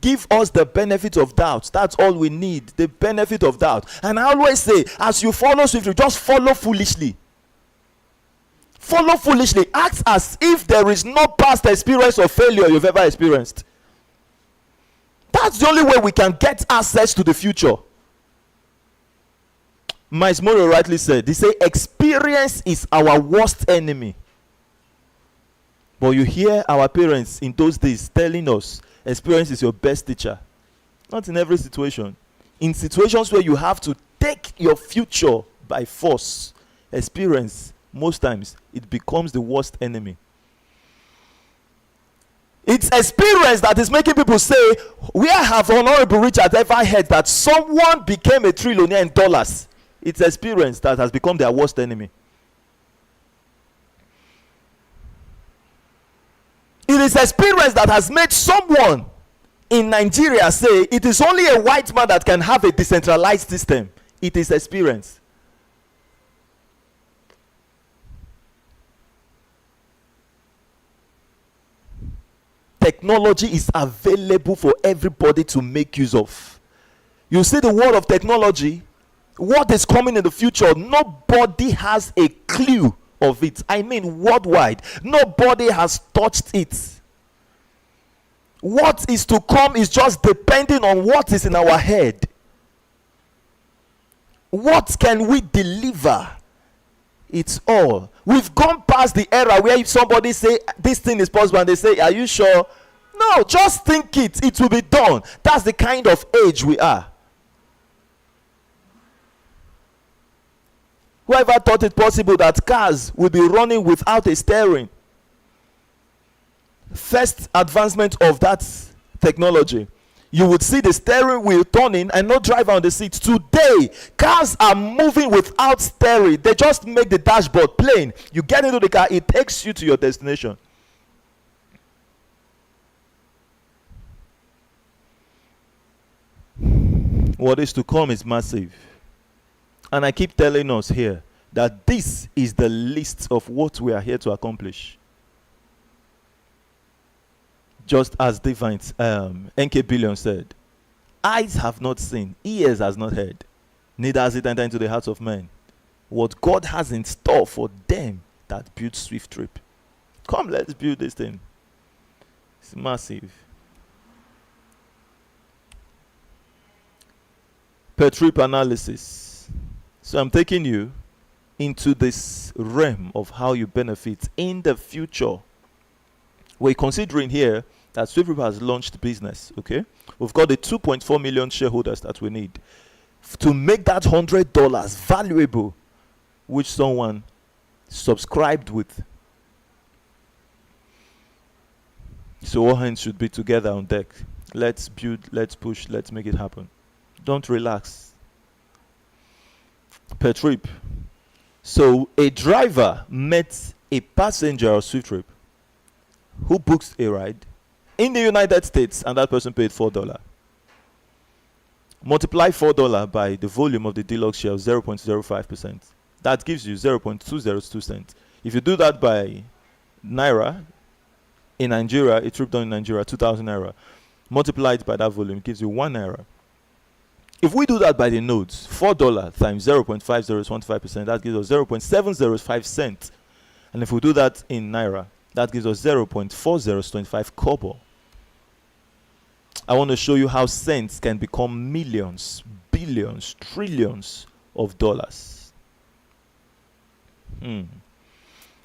S1: Give us the benefit of doubt. That's all we need. The benefit of doubt. And I always say, as you follow SWIFTtrip, just follow foolishly. Follow foolishly. Act as if there is no past experience of failure you've ever experienced. That's the only way we can get access to the future. Miles Morrow rightly said, he said, experience is our worst enemy. But you hear our parents in those days telling us, experience is your best teacher. Not in every situation. In situations where you have to take your future by force, experience, most times, it becomes the worst enemy. It's experience that is making people say, where have Honorable Richard ever heard that someone became a trillionaire in dollars? It's experience that has become their worst enemy. It is experience that has made someone in Nigeria say it is only a white man that can have a decentralized system. It is experience. Technology is available for everybody to make use of. You see the world of technology, what is coming in the future, nobody has a clue of it. I mean worldwide, nobody has touched it. What is to come is just depending on what is in our head. What can we deliver? It's all. We've gone past the era where if somebody say this thing is possible and they say, are you sure? No, just think it will be done. That's the kind of age we are. Whoever thought it possible that cars will be running without a steering? First advancement of that technology, you would see the steering wheel turning and no driver on the seat. Today, cars are moving without steering. They just make the dashboard plain. You get into the car, it takes you to your destination. What is to come is massive. And I keep telling us here that this is the list of what we are here to accomplish. Just as Divine NK Billion said, eyes have not seen, ears has not heard, neither has it entered into the hearts of men what God has in store for them that build SWIFTtrip. Come, let's build this thing. It's massive. Per trip analysis. So I'm taking you into this realm of how you benefit in the future. We're considering here that SWIFTtrip has launched business, okay? We've got the 2.4 million shareholders that we need to make that $100 valuable, which someone subscribed with. So all hands should be together on deck. Let's build, let's push, let's make it happen. Don't relax. Per trip. So a driver met a passenger of SWIFTtrip who books a ride in the United States, and that person paid $4. Multiply $4 by the volume of the deluxe share of 0.05%. That gives you 0.202 cents. If you do that by Naira, in Nigeria, a trip done in Nigeria, 2,000 Naira. Multiplied by that volume gives you 1 Naira. If we do that by the nodes, $4 times 0.5015%, that gives us 0.705 cents. And if we do that in Naira, that gives us 0.4025 kobo. I want to show you how cents can become millions, billions, trillions of dollars.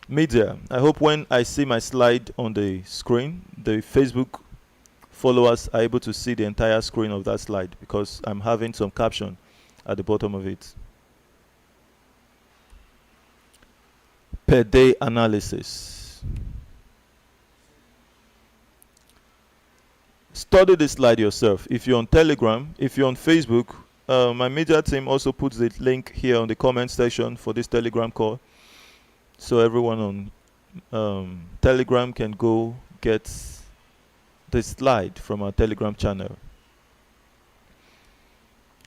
S1: Media. I hope when I see my slide on the screen, the Facebook followers are able to see the entire screen of that slide, because I'm having some caption at the bottom of it. Per day analysis. Study this slide yourself. If you're on Telegram, if you're on Facebook, my media team also puts the link here on the comment section for this Telegram call. So everyone on Telegram can go get the slide from our Telegram channel.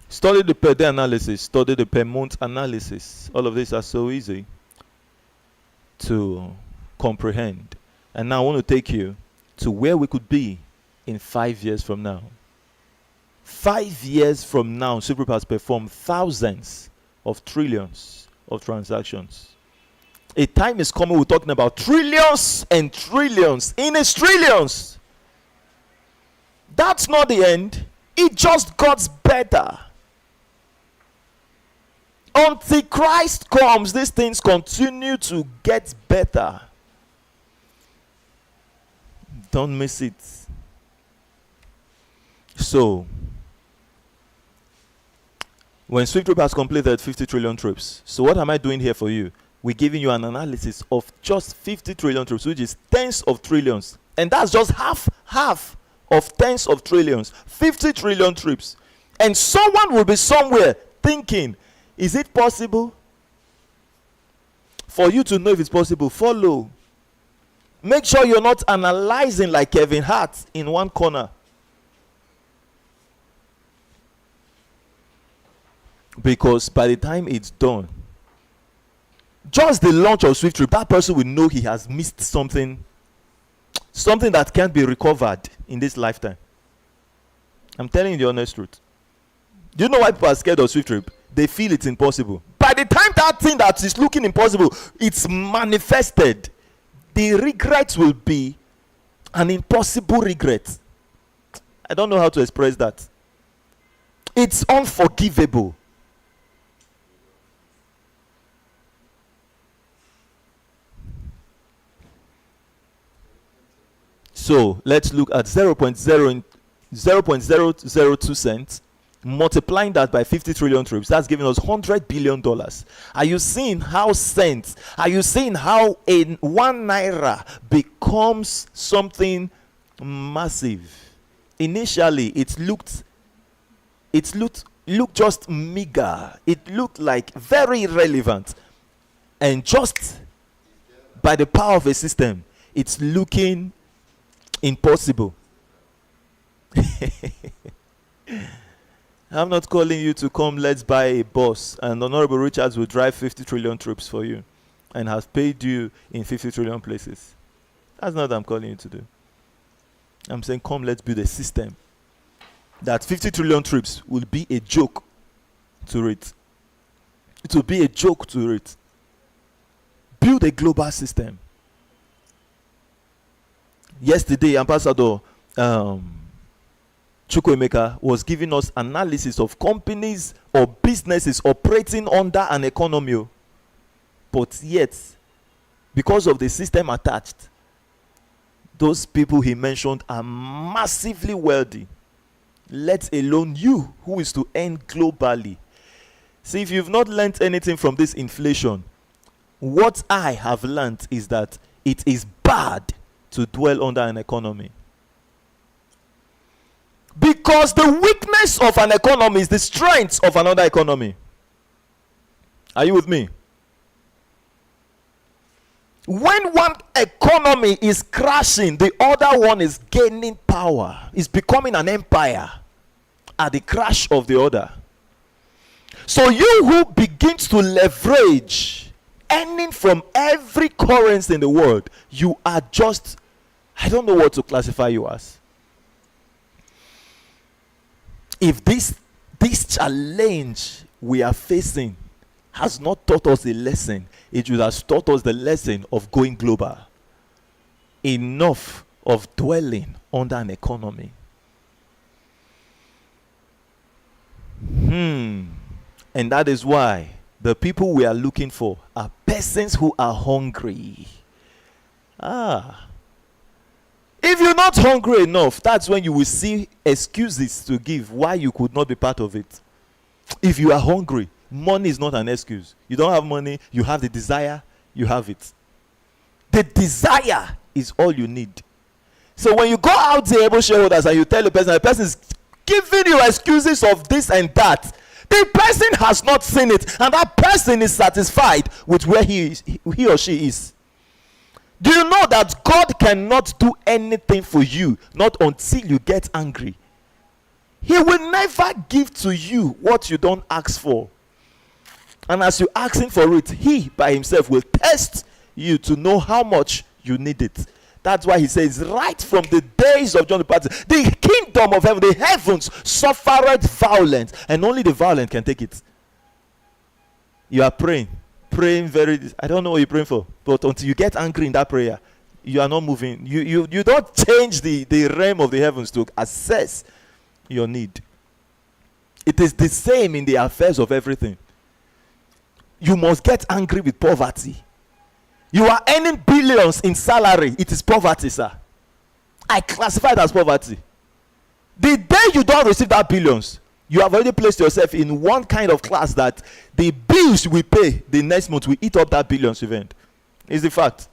S1: Study the per day analysis, study the per month analysis. All of these are so easy to comprehend. And now I want to take you to where we could be in 5 years from now. 5 years from now, SWIFTtrip has performed thousands of trillions of transactions. A time is coming, we're talking about trillions and trillions. In its trillions. That's not the end. It just got better. Until Christ comes, these things continue to get better. Don't miss it. So, when SWIFTtrip has completed 50 trillion trips, so what am I doing here for you? We're giving you an analysis of just 50 trillion trips, which is tens of trillions, And that's just half of tens of trillions, 50 trillion trips. And someone will be somewhere thinking, is it possible? For you to know if it's possible, follow. Make sure you're not analyzing like Kevin Hart in one corner. Because by the time it's done, just the launch of SWIFTtrip, that person will know he has missed something that can't be recovered in this lifetime. I'm telling you the honest truth. Do you know why people are scared of SWIFTtrip? They feel it's impossible. By the time that thing that is looking impossible, it's manifested, the regret will be an impossible regret. I don't know how to express that. It's unforgivable. So let's look at 0.002 cents, multiplying that by 50 trillion trips. That's giving us $100 billion. Are you seeing how cents? Are you seeing how a 1 naira becomes something massive? Initially, it looked just meager. It looked like very irrelevant, and just by the power of a system, it's looking impossible. I'm not calling you to come, let's buy a bus, and Honorable Richards will drive 50 trillion trips for you and has paid you in 50 trillion places. That's not what I'm calling you to do. I'm saying, come, let's build a system that 50 trillion trips will be a joke to it. It will be a joke to it. Build a global system. Yesterday, Ambassador Chukwuemeka was giving us analysis of companies or businesses operating under an economy. But yet, because of the system attached, those people he mentioned are massively wealthy, let alone you, who is to earn globally. See, if you've not learned anything from this inflation, what I have learned is that it is bad to dwell under an economy. Because the weakness of an economy is the strength of another economy. Are you with me? When one economy is crashing, the other one is gaining power, is becoming an empire at the crash of the other. So you who begins to leverage earning from every currency in the world, you are just, I don't know what to classify you as. If this challenge we are facing has not taught us a lesson, it would have taught us the lesson of going global. Enough of dwelling under an economy. And that is why the people we are looking for are persons who are hungry. If you're not hungry enough, that's when you will see excuses to give why you could not be part of it. If you are hungry, money is not an excuse. You don't have money, you have the desire, you have it. The desire is all you need. So when you go out to able shareholders and you tell the person is giving you excuses of this and that, the person has not seen it, and that person is satisfied with where he or she is. Do you know that God cannot do anything for you not until you get angry? He will never give to you what you don't ask for. And as you're asking for it, he by himself will test you to know how much you need it. That's why he says, right from the days of John the Baptist, the kingdom of heaven, the heavens suffered violence, and only the violent can take it. You are praying very, I don't know what you're praying for, but until you get angry in that prayer, you are not moving. You don't change the realm of the heavens to assess your need. It is the same in the affairs of everything. You must get angry with poverty. You are earning billions in salary. It is poverty, sir. I classify it as poverty. The day you don't receive that billions, you have already placed yourself in one kind of class that the bills we pay the next month will eat up that billions event. It's the fact.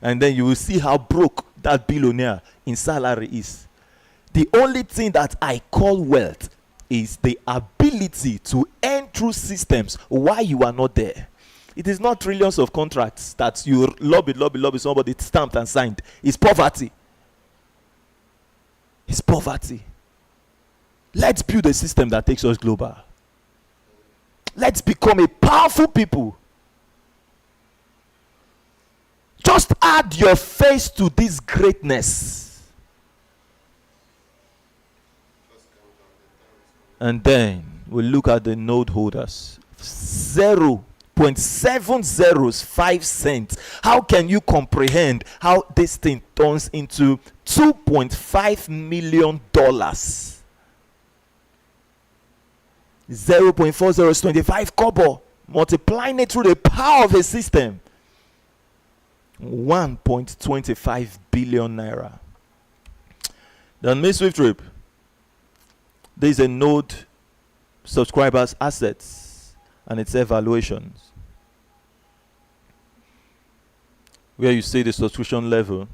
S1: And then you will see how broke that billionaire in salary is. The only thing that I call wealth is the ability to earn through systems while you are not there. It is not trillions of contracts that you lobby, somebody stamped and signed. It's poverty. It's poverty. Let's build a system that takes us global. Let's become a powerful people. Just add your face to this greatness. And then we'll look at the node holders. 0.705 cents. How can you comprehend how this thing turns into $2.5 million? 0.40 is 25 kobo. Multiplying it through the power of a system. 1.25 billion naira. Then Miss SWIFTtrip. There is a node subscribers assets and its evaluations, where you see the subscription level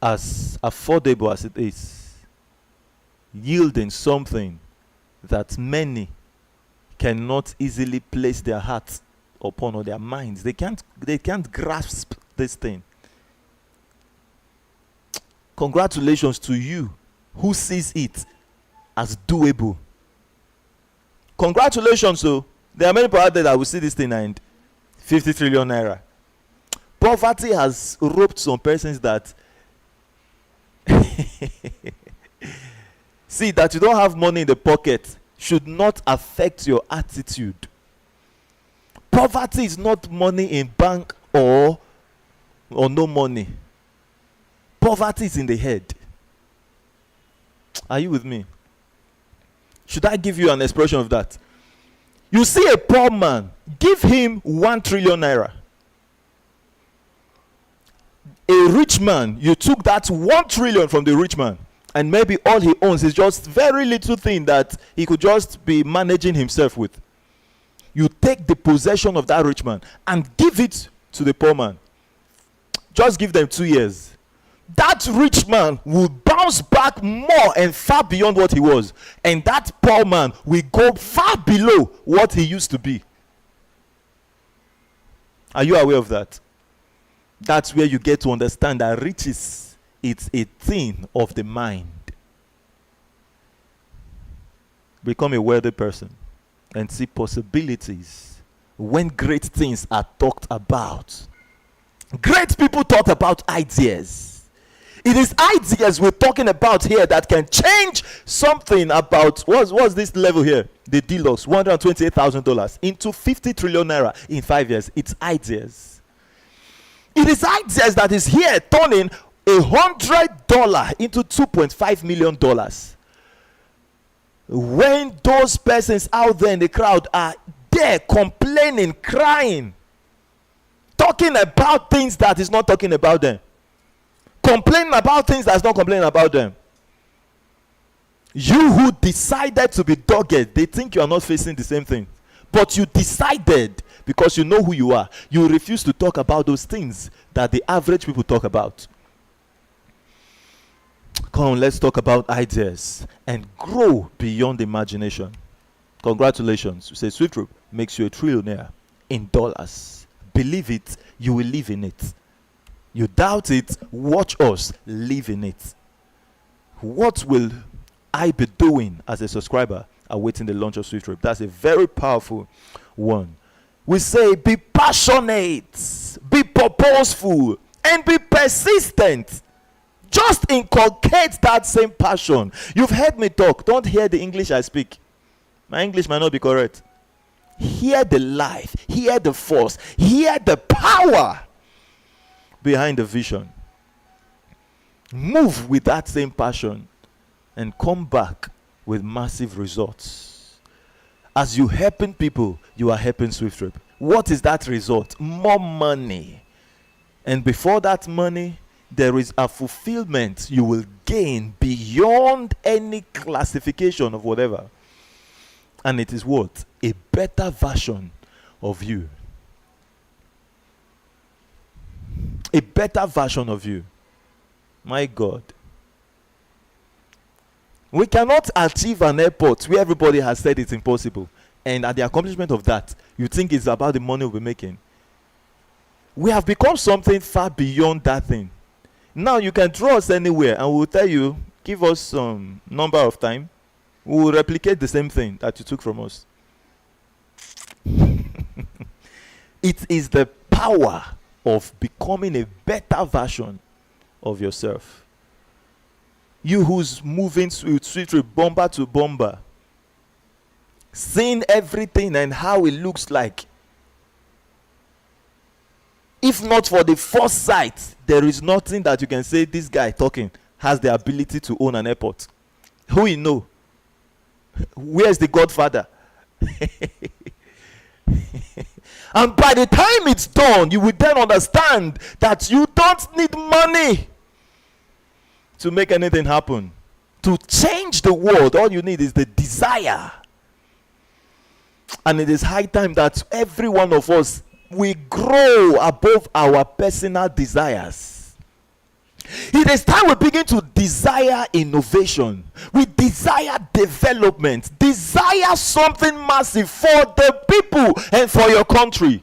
S1: as affordable as it is, yielding something that many cannot easily place their hearts upon or their minds. They can't grasp this thing. Congratulations to you who sees it as doable. Congratulations. So there are many people out there that will see this thing and 50 trillion naira. Poverty has roped some persons that see that you don't have money in the pocket should not affect your attitude. Poverty is not money in bank or no money. Poverty is in the head. Are you with me? Should I give you an expression of that? You see a poor man, give him 1 trillion naira. A rich man, you took that 1 trillion from the rich man, and maybe all he owns is just very little thing that he could just be managing himself with. You take the possession of that rich man and give it to the poor man. Just give them 2 years. That rich man will bounce back more and far beyond what he was. And that poor man will go far below what he used to be. Are you aware of that? That's where you get to understand that riches, it's a thing of the mind. Become a wealthy person and see possibilities when great things are talked about. Great people talk about ideas. It is ideas we're talking about here that can change something about what's this level here? The deluxe, $128,000 into 50 trillion naira in 5 years. It's ideas. It is ideas that is here turning $100 into $2.5 million. When those persons out there in the crowd are there complaining, crying, talking about things that is not talking about them, complaining about things that's not complaining about them. You who decided to be dogged, they think you are not facing the same thing. But you decided, because you know who you are, you refuse to talk about those things that the average people talk about. Come on, let's talk about ideas and grow beyond imagination. Congratulations. You say SWIFTtrip makes you a trillionaire in dollars. Believe it, you will live in it. You doubt it, watch us live in it. What will I be doing as a subscriber awaiting the launch of SWIFTtrip? That's a very powerful one. We say be passionate, be purposeful, and be persistent. Just inculcate that same passion. You've heard me talk. Don't hear the English I speak. My English might not be correct. Hear the life, hear the force, hear the power behind the vision. Move with that same passion and come back with massive results. As you helping people, you are helping SWIFTtrip. What is that result? More money. And before that money, there is a fulfillment you will gain beyond any classification of whatever. And it is what? A better version of you. A better version of you. My God. We cannot achieve an airport where everybody has said it's impossible. And at the accomplishment of that, you think it's about the money we're making. We have become something far beyond that thing. Now you can draw us anywhere and we'll tell you, give us some number of time. We will replicate the same thing that you took from us. It is the power of becoming a better version of yourself. You who's moving with SWIFTtrip bomber to bomber, seeing everything and how it looks like. If not for the foresight, there is nothing that you can say this guy talking has the ability to own an airport. Who you know? Where's the Godfather? And by the time it's done, you will then understand that you don't need money to make anything happen. To change the world, all you need is the desire. And it is high time that every one of us we grow above our personal desires. It is time we begin to desire innovation. We desire development. Desire something massive for the people and for your country.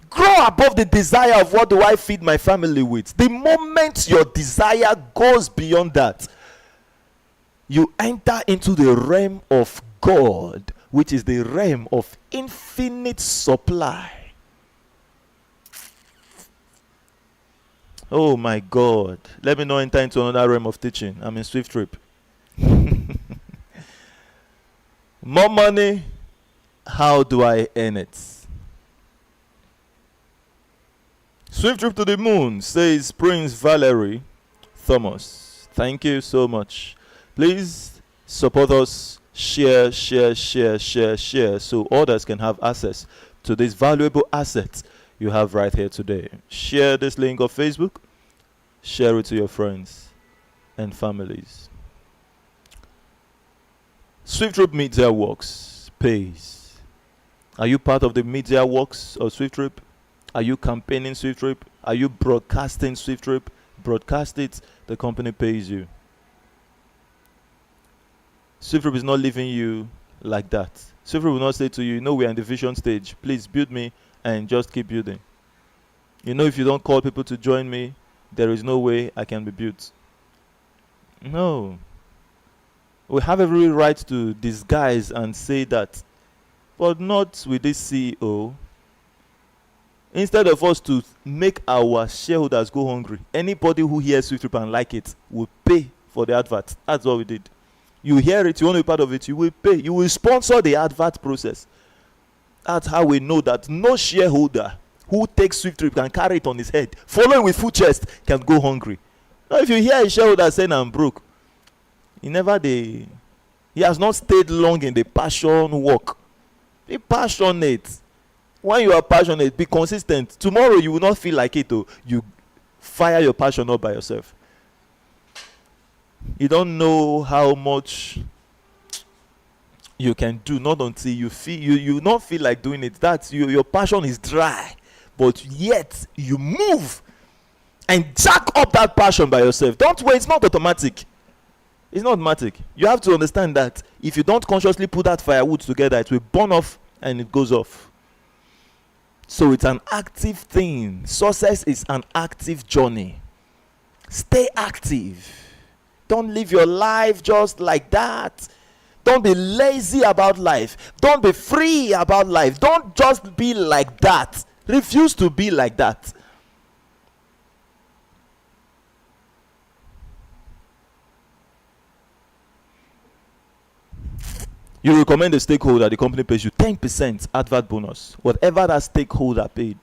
S1: Grow above the desire of what do I feed my family with. The moment your desire goes beyond that, you enter into the realm of God, which is the realm of infinite supply. Oh my God. Let me not enter into another realm of teaching. I'm in SWIFTtrip. More money. How do I earn it? SWIFTtrip to the moon, says Prince Valerie Thomas. Thank you so much. Please support us. Share, so others can have access to this valuable asset you have right here today. Share this link on Facebook. Share it to your friends and families. SWIFTtrip Media Works pays. Are you part of the Media Works of SWIFTtrip? Are you campaigning SWIFTtrip? Are you broadcasting SWIFTtrip? Broadcast it. The company pays you. SWIFTtrip is not leaving you like that. SWIFTtrip will not say to you, we're in the vision stage. Please build me and just keep building. If you don't call people to join me, there is no way I can be built. No. We have every right to disguise and say that, but not with this CEO. Instead of us to make our shareholders go hungry, anybody who hears SWIFTtrip and like it will pay for the advert. That's what we did. You hear it, you want to be part of it, you will pay. You will sponsor the advert process. That's how we know that no shareholder who takes SWIFTtrip can carry it on his head, following with full chest, can go hungry. Now, if you hear a shareholder saying I'm broke, he has not stayed long in the passion work. Be passionate. When you are passionate, be consistent. Tomorrow you will not feel like it. You fire your passion up by yourself. You don't know how much you can do, not until you feel you not feel like doing it. That's your passion is dry, but yet you move and jack up that passion by yourself. Don't wait. It's not automatic. It's not automatic. You have to understand that if you don't consciously put that firewood together, it will burn off and it goes off. So it's an active thing. Success is an active journey. Stay active. Don't live your life just like that. Don't be lazy about life. Don't be free about life. Don't just be like that. Refuse to be like that. You recommend a stakeholder, the company pays you 10% advert bonus, whatever that stakeholder paid.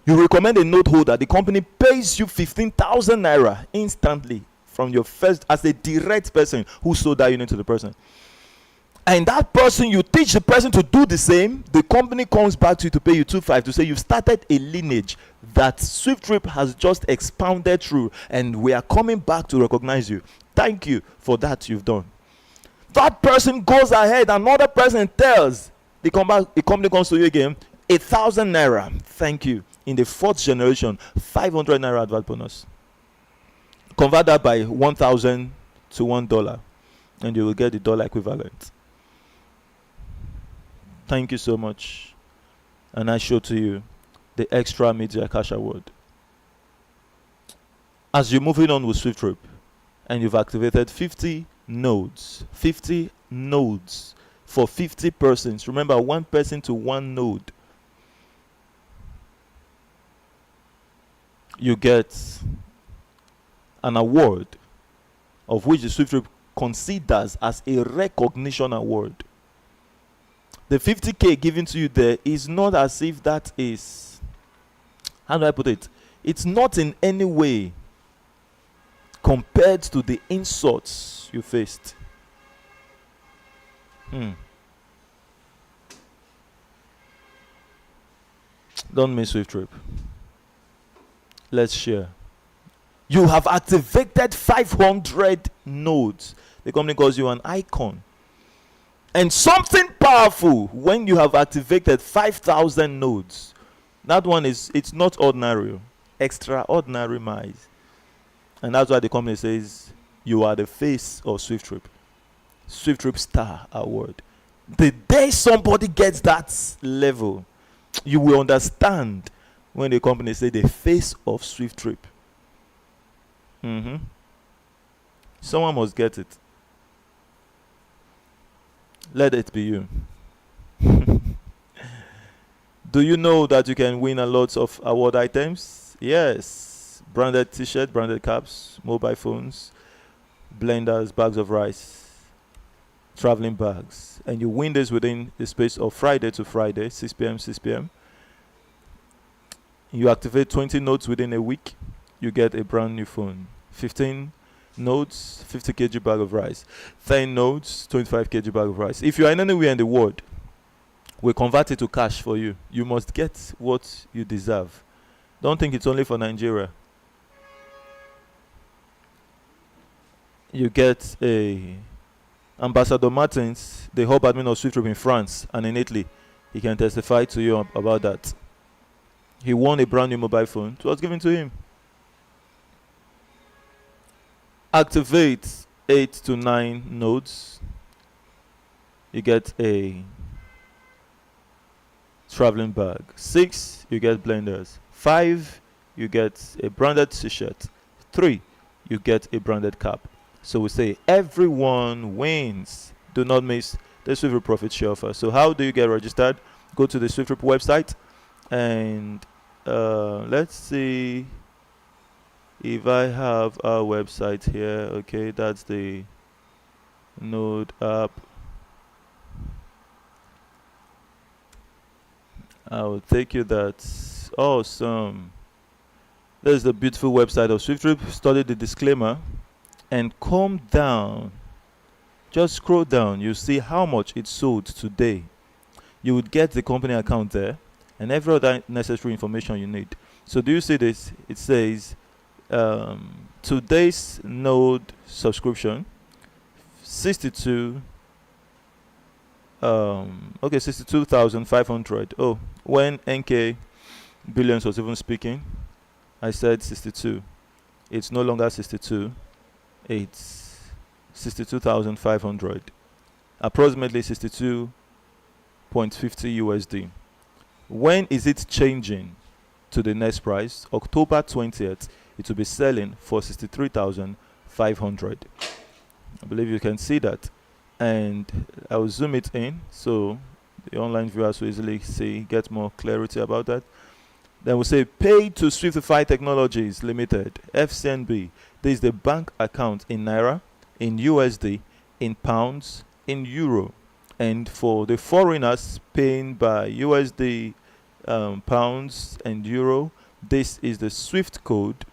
S1: You recommend a note holder, the company pays you 15,000 naira instantly from your first, as a direct person who sold that unit to the person. And that person, you teach the person to do the same, the company comes back to you to pay you 2.5 to say you've started a lineage that SWIFTtrip has just expounded through, and we are coming back to recognize you. Thank you for that you've done. That person goes ahead, another person tells the company comes to you again, 1,000 naira. Thank you. in the fourth generation, 500 naira advert bonus. Convert that by 1,000 to $1, and you will get the dollar equivalent. Thank you so much. And I show to you the extra media cash award. As you're moving on with SWIFTtrip, and you've activated 50 nodes for 50 persons. Remember, one person to one node. You get an award, of which the SWIFTtrip considers as a recognition award. The 50K given to you there is not as if that is, how do I put it? It's not in any way compared to the insults you faced. Don't miss SWIFTtrip. Let's share. You have activated 500 nodes. The company calls you an icon. And something powerful when you have activated 5,000 nodes. That one is, it's not ordinary, extraordinary miles. And that's why the company says you are the face of SWIFTtrip. SWIFTtrip Star Award. The day somebody gets that level, you will understand when the company say the face of SWIFTtrip. Someone must get it. Let it be you. Do you know that you can win a lot of award items? Yes. Branded t-shirt, branded caps, mobile phones, blenders, bags of rice, traveling bags. And you win this within the space of Friday to Friday, 6 p.m., 6 p.m. You activate 20 nodes within a week, you get a brand new phone. 15 nodes, 50 kg bag of rice. 10 nodes, 25 kg bag of rice. If you are anywhere in the world, we convert it to cash for you. You must get what you deserve. Don't think it's only for Nigeria. You get a Ambassador Martins, the hub admin of SWIFTtrip in France and in Italy. He can testify to you about that. He won a brand new mobile phone. It was given to him. Activate 8 to 9 nodes. You get a traveling bag. 6, you get blenders. 5, you get a branded t-shirt. 3, you get a branded cap. So we say everyone wins. Do not miss the SWIFTtrip profit share offer. So how do you get registered? Go to the SWIFTtrip website and let's see if I have our website here. Okay, that's the node app. I'll take you. That's awesome. There's the beautiful website of SWIFTtrip. Study the disclaimer and come down. Just scroll down. You see how much it sold today. You would get the company account there and every other necessary information you need. So do you see this? It says today's node subscription 62,500. Oh, when NK Billions was even speaking, I said 62. It's no longer 62. It's 62,500. Approximately 62.50 USD. When is it changing to the next price? October 20th, it will be selling for 63,500. I believe you can see that. And I will zoom it in so the online viewers will easily see, get more clarity about that. Then we'll say paid to Swiftify Technologies Limited, FCNB. This is the bank account in Naira, in USD, in pounds, in euro. And for the foreigners paying by USD, pounds, and euro, this is the SWIFT code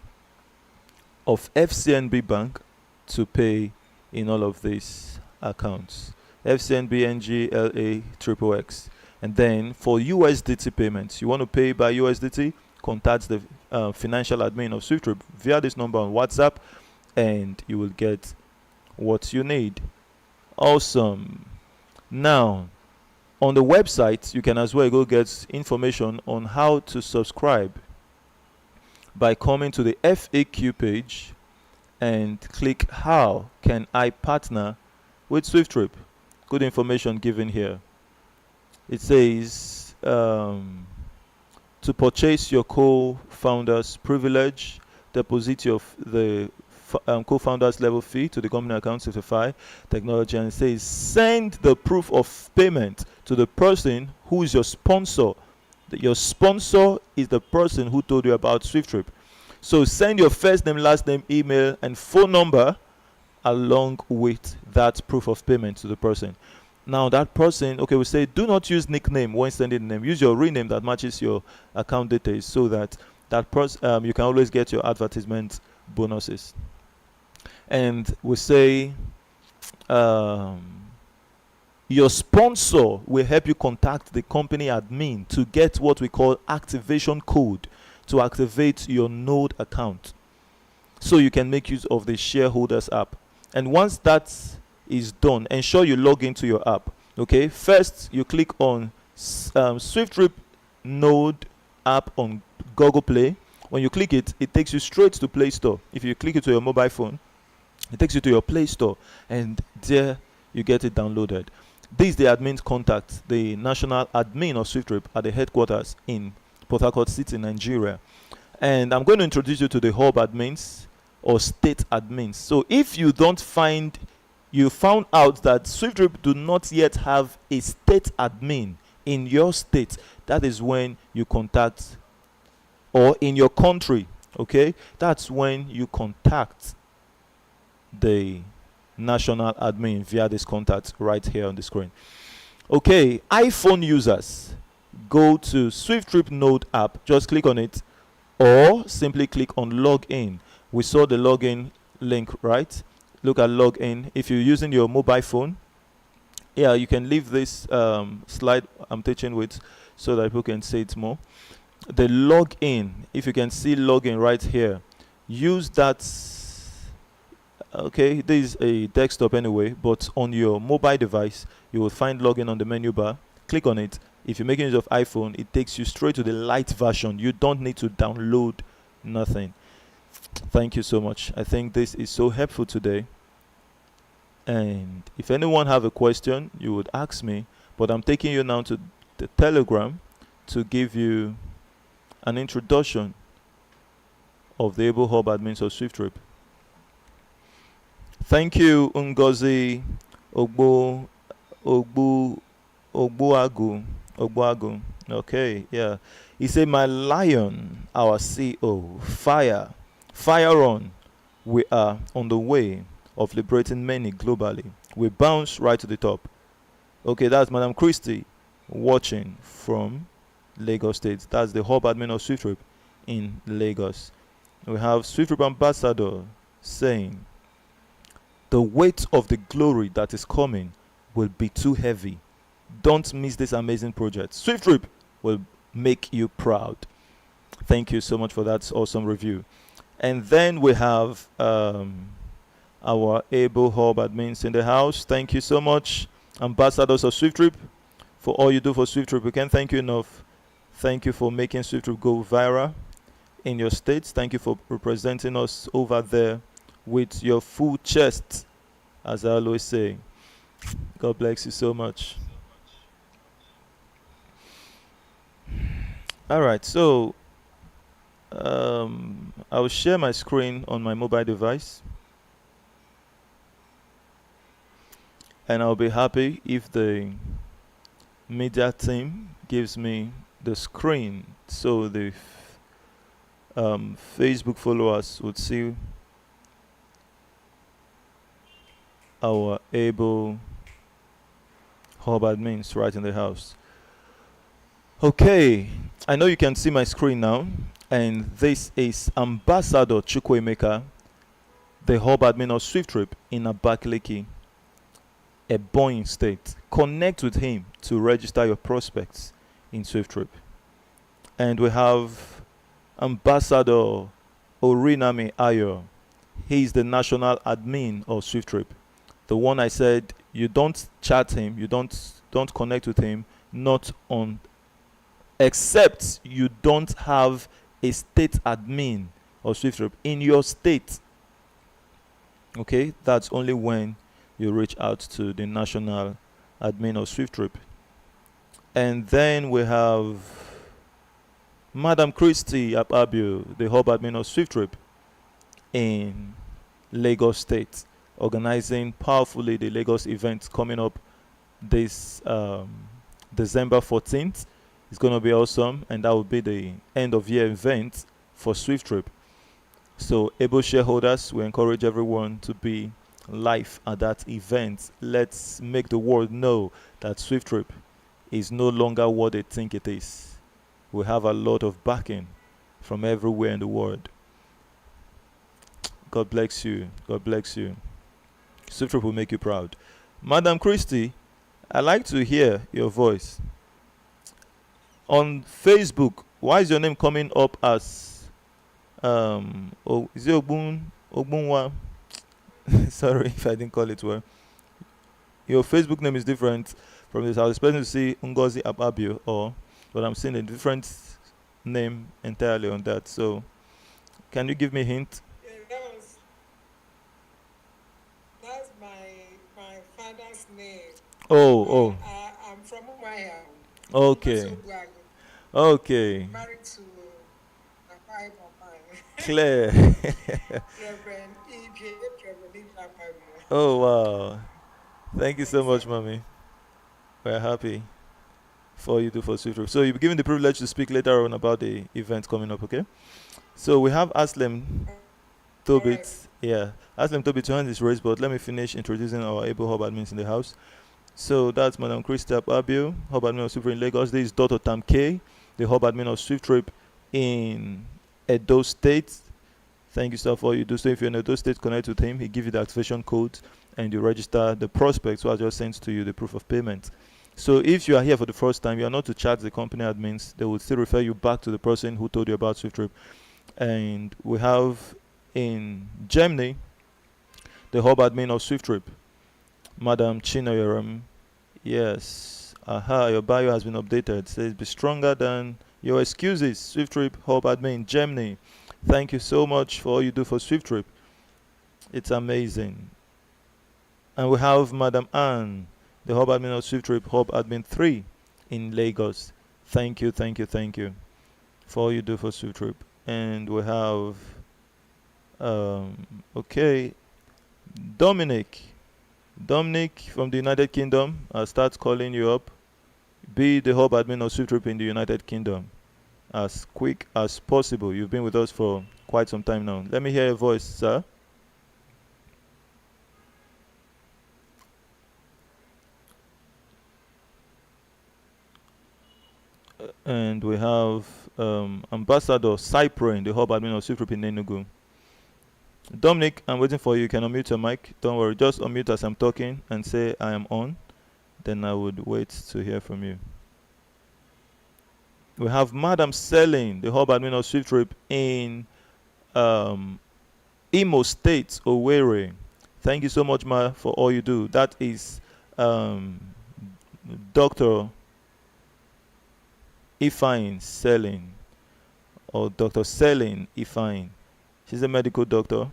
S1: of FCNB Bank to pay in all of these accounts. FCNB NGLA XXX. And then for USDT payments, you want to pay by USDT, contact the financial admin of SWIFTtrip via this number on WhatsApp, and you will get what you need. Awesome. Now, on the website, you can as well go get information on how to subscribe by coming to the FAQ page and click how can I partner with SWIFTtrip. Good information given here. It says to purchase your co-founder's privilege, deposit the co-founders level fee to the company account, certify technology, and it says send the proof of payment to the person who is your sponsor. Your sponsor is the person who told you about SWIFTtrip. So send your first name, last name, email, and phone number along with that proof of payment to the person. Now that person, okay, we say do not use nickname when sending the name. Use your real name that matches your account details, so that person you can always get your advertisement bonuses. And we say your sponsor will help you contact the company admin to get what we call activation code to activate your node account, so you can make use of the shareholders app. And once that is done, ensure you log into your app. Okay, first you click on SWIFTtrip node app on Google Play. When you click it, it takes you straight to Play Store. If you click it to your mobile phone, it takes you to your Play Store, and there you get it downloaded. This is the admin's contact, the national admin of SWIFTtrip at the headquarters in Port Harcourt City, Nigeria. And I'm going to introduce you to the hub admins or state admins. So if you found out that SWIFTtrip do not yet have a state admin in your state, that is when you contact, or in your country, okay, that's when you contact the national admin via this contact right here on the screen. Okay, iPhone users, go to SWIFTtrip node app, just click on it, or simply click on login. We saw the login link, right? Look at login. If you're using your mobile phone, yeah, you can leave this slide I'm teaching with so that people can see it more. The login, if you can see login right here, use that. Okay, this is a desktop anyway, but on your mobile device you will find login on the menu bar. Click on it. If you're making use of iPhone, it takes you straight to the light version. You don't need to download nothing. Thank you so much. I think this is so helpful today. And if anyone have a question, you would ask me, but I'm taking you now to the Telegram to give you an introduction of the Able Hub admins of SWIFTtrip. Thank you, Ngozi Ogbuagu. Okay, yeah. He said, my lion, our CEO, fire on. We are on the way of liberating many globally. We bounce right to the top. Okay, that's Madam Christie watching from Lagos State. That's the hub admin of SWIFTtrip in Lagos. We have SWIFTtrip ambassador saying, the weight of the glory that is coming will be too heavy. Don't miss this amazing project. SWIFTtrip will make you proud. Thank you so much for that awesome review. And then we have our Able Hub admins in the house. Thank you so much, ambassadors of SWIFTtrip, for all you do for SWIFTtrip. We can't thank you enough. Thank you for making SWIFTtrip go viral in your states. Thank you for representing us over there with your full chest, as I always say. God bless you so much. All right, so I will share my screen on my mobile device, and I'll be happy if the media team gives me the screen so the Facebook followers would see our Able Hub admins right in the house. Okay, I know you can see my screen now, and this is Ambassador Chukwuemeka, the hub admin of SWIFTtrip in Abakaliki, Ebonyi State. Connect with him to register your prospects in SWIFTtrip. And we have Ambassador Orinami Ayo. He is the national admin of SWIFTtrip. The one I said you don't chat him, you don't connect with him, not on, except you don't have a state admin of SWIFTtrip in your state, okay, that's only when you reach out to the national admin of SWIFTtrip. And then we have Madam Christie Apabio, the hub admin of SWIFTtrip in Lagos State, organizing powerfully the Lagos event coming up this December 14th. It's going to be awesome, and that will be the end of year event for SWIFTtrip. So, able shareholders, we encourage everyone to be live at that event. Let's make the world know that SWIFTtrip is no longer what they think it is. We have a lot of backing from everywhere in the world. God bless you. God bless you. SWIFTtrip will make you proud. Madam Christie, I like to hear your voice. On Facebook, why is your name coming up as is it Ogbunwa? Sorry if I didn't call it well. Your Facebook name is different from this. I was expecting to see Ngozi Ababio, but I'm seeing a different name entirely on that. So, can you give me a hint?
S5: Yeah, that's my father's name.
S1: Oh,
S5: I'm from Umaya.
S1: okay, okay,
S5: Married to a wife of mine,
S1: clear.
S5: Reverend E.J. Reverend Ijapabio.
S1: Oh wow, thank you so
S5: Thanks,
S1: much,
S5: sir.
S1: mommy. We're happy for you to for SWIFTtrip. So you'll be given the privilege to speak later on about the event coming up. Okay. So we have Aslem
S5: All right.
S1: Tobit. Yeah, Aslem Tobit, your hand is raised, but let me finish introducing our able hub admins in the house. So that's Madam Christa Abio, hub admin of SWIFTtrip in Lagos. This is Dr. Tam K, the hub admin of SWIFTtrip in Edo State. Thank you, sir, for all you do. So if you're in Edo State, connect with him. He gives you the activation code and you register the prospect. So I just sent to you the proof of payment. So if you are here for the first time, you are not to chat the company admins. They will still refer you back to the person who told you about SWIFTtrip. And we have in Germany the hub admin of SWIFTtrip, Madam Chinoyoram. Yes. Aha, your bio has been updated. It says be stronger than your excuses. SWIFTtrip hub admin Germany. Thank you so much for all you do for SWIFTtrip. It's amazing. And we have Madam Anne, the hub admin of SWIFTtrip, hub admin 3 in Lagos. Thank you, thank you, thank you for all you do for SWIFTtrip. And we have, okay, Dominic. Dominic from the United Kingdom. I'll start calling you up. Be the hub admin of SWIFTtrip in the United Kingdom as quick as possible. You've been with us for quite some time now. Let me hear your voice, sir. And we have Ambassador Cyprin, the hub admin of SWIFTtrip in Enugu. Dominic, I'm waiting for you. You can unmute your mic. Don't worry, just unmute as I'm talking and say I am on. Then I would wait to hear from you. We have Madam Selling, the hub admin of SWIFTtrip in Imo State, Owerri. Thank you so much, Ma, for all you do. That is Dr. Ifine Selling, or Dr. Selling Ifine. She's a medical doctor,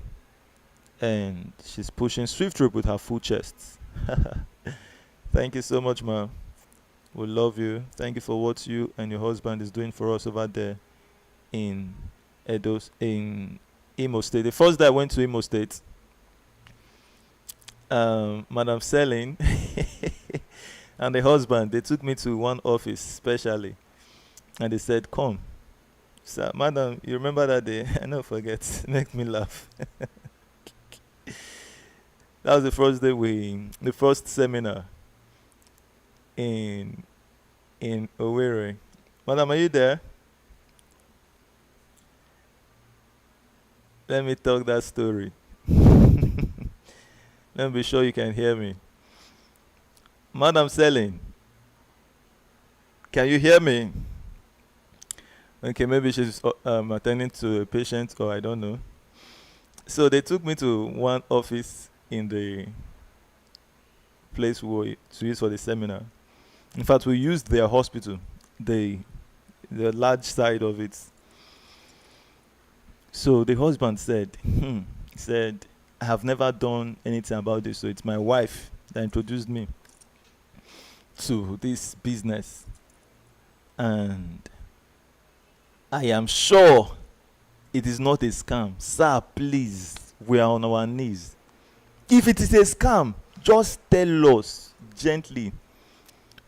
S1: and she's pushing SWIFTtrip with her full chest. Thank you so much, Ma. We love you. Thank you for what you and your husband is doing for us over there in in Imo State. The first day I went to Imo State, Madam Selling and the husband, they took me to one office specially, and they said, "Come, sir, madam, you remember that day?" I never forget. Make me laugh. That was the first day the first seminar in Owerri. Madam, are you there? Let me talk that story. Let me be sure you can hear me. Madam Selling, can you hear me? Okay, maybe she's attending to a patient, or I don't know. So they took me to one office in the place we were to use for the seminar. In fact, we used their hospital, the large side of it. So the husband said, he said, I have never done anything about this. So it's my wife that introduced me to this business. And I am sure it is not a scam. Sir, please, we are on our knees. If it is a scam, just tell us gently.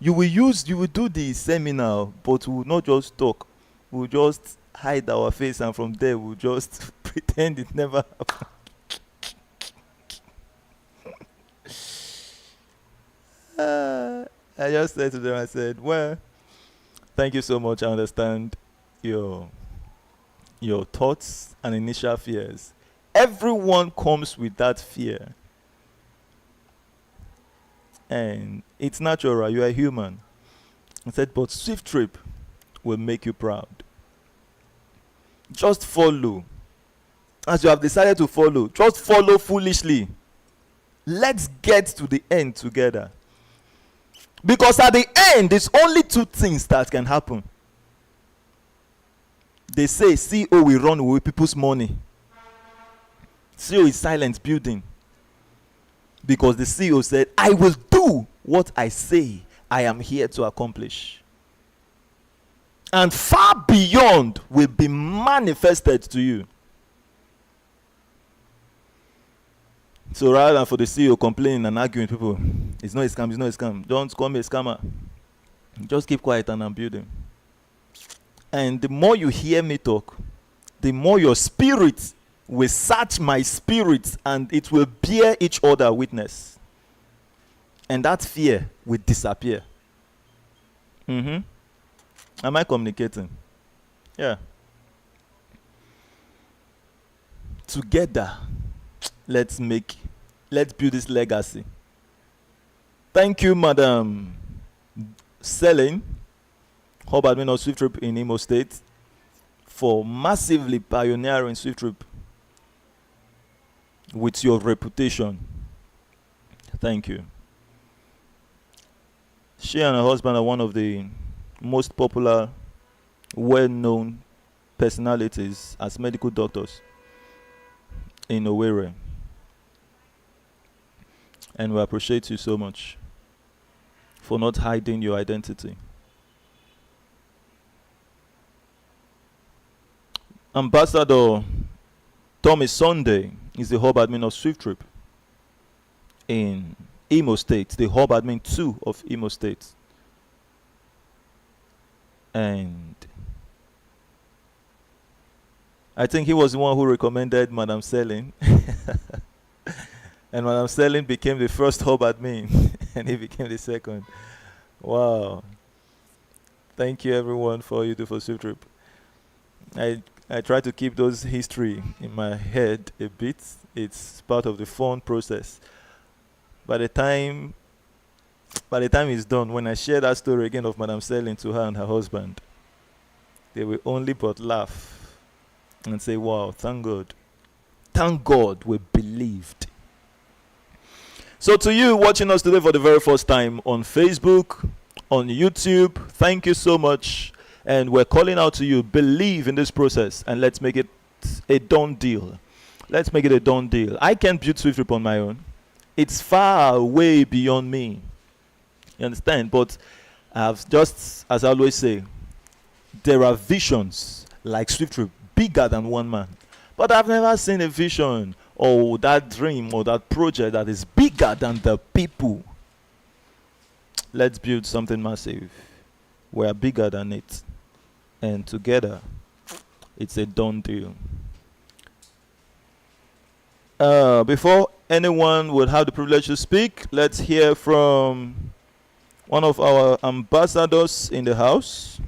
S1: You will do the seminar, but we will not just talk. We'll just hide our face, and from there we'll just pretend it never happened. I just said to them, I said, well, thank you so much. I understand your thoughts and initial fears. Everyone comes with that fear. And it's natural, you are human. I said, but SWIFTtrip will make you proud. Just follow. As you have decided to follow, just follow foolishly. Let's get to the end together. Because at the end, there's only two things that can happen. They say CEO will run away with people's money. CEO is silent building. Because the CEO said, I will do what I say I am here to accomplish. And far beyond will be manifested to you. So rather than for the CEO complaining and arguing with people, it's not a scam, it's not a scam. Don't call me a scammer. Just keep quiet and I'm building. And the more you hear me talk, the more your spirit will search my spirit and it will bear each other witness. And that fear will disappear. Am I communicating? Yeah. Together, let's build this legacy. Thank you, Madam Selling, Hub Admin of SWIFTtrip in Imo State, for massively pioneering SWIFTtrip with your reputation. Thank you. She and her husband are one of the most popular, well-known personalities as medical doctors in Owerri. And we appreciate you so much for not hiding your identity. Ambassador Tommy Sunday is the hub admin of SWIFTtrip in Imo State, the hub admin 2 of Imo State. And I think he was the one who recommended Madam Selling. And Madam Selling became the first hub admin, and he became the second. Wow. Thank you, everyone, for all you do for SWIFTtrip. I try to keep those history in my head a bit. It's part of the fun process. By the time it's done, when I share that story again of Madam Selling to her and her husband, they will only but laugh and say, wow, thank God. Thank God we believed. So to you watching us today for the very first time on Facebook, on YouTube, thank you so much. And we're calling out to you, believe in this process and let's make it a done deal. Let's make it a done deal. I can't build SWIFTtrip on my own. It's far way beyond me. You understand? But I've just, as I always say, there are visions like SWIFTtrip bigger than one man. But I've never seen a vision or that dream or that project that is bigger than the people. Let's build something massive. We're bigger than it. And together, it's a done deal. Before anyone would have the privilege to speak, let's hear from one of our ambassadors in the house,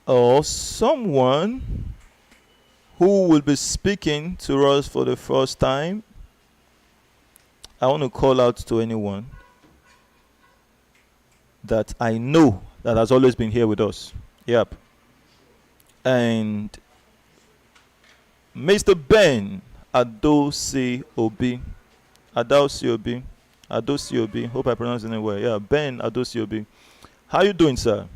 S1: or someone who will be speaking to us for the first time. I want to call out to anyone that I know that has always been here with us. Yep. And Mr. Ben Adosi Obi. Hope I pronounced it well. Yeah, Ben Adosi Obi. How you doing, sir?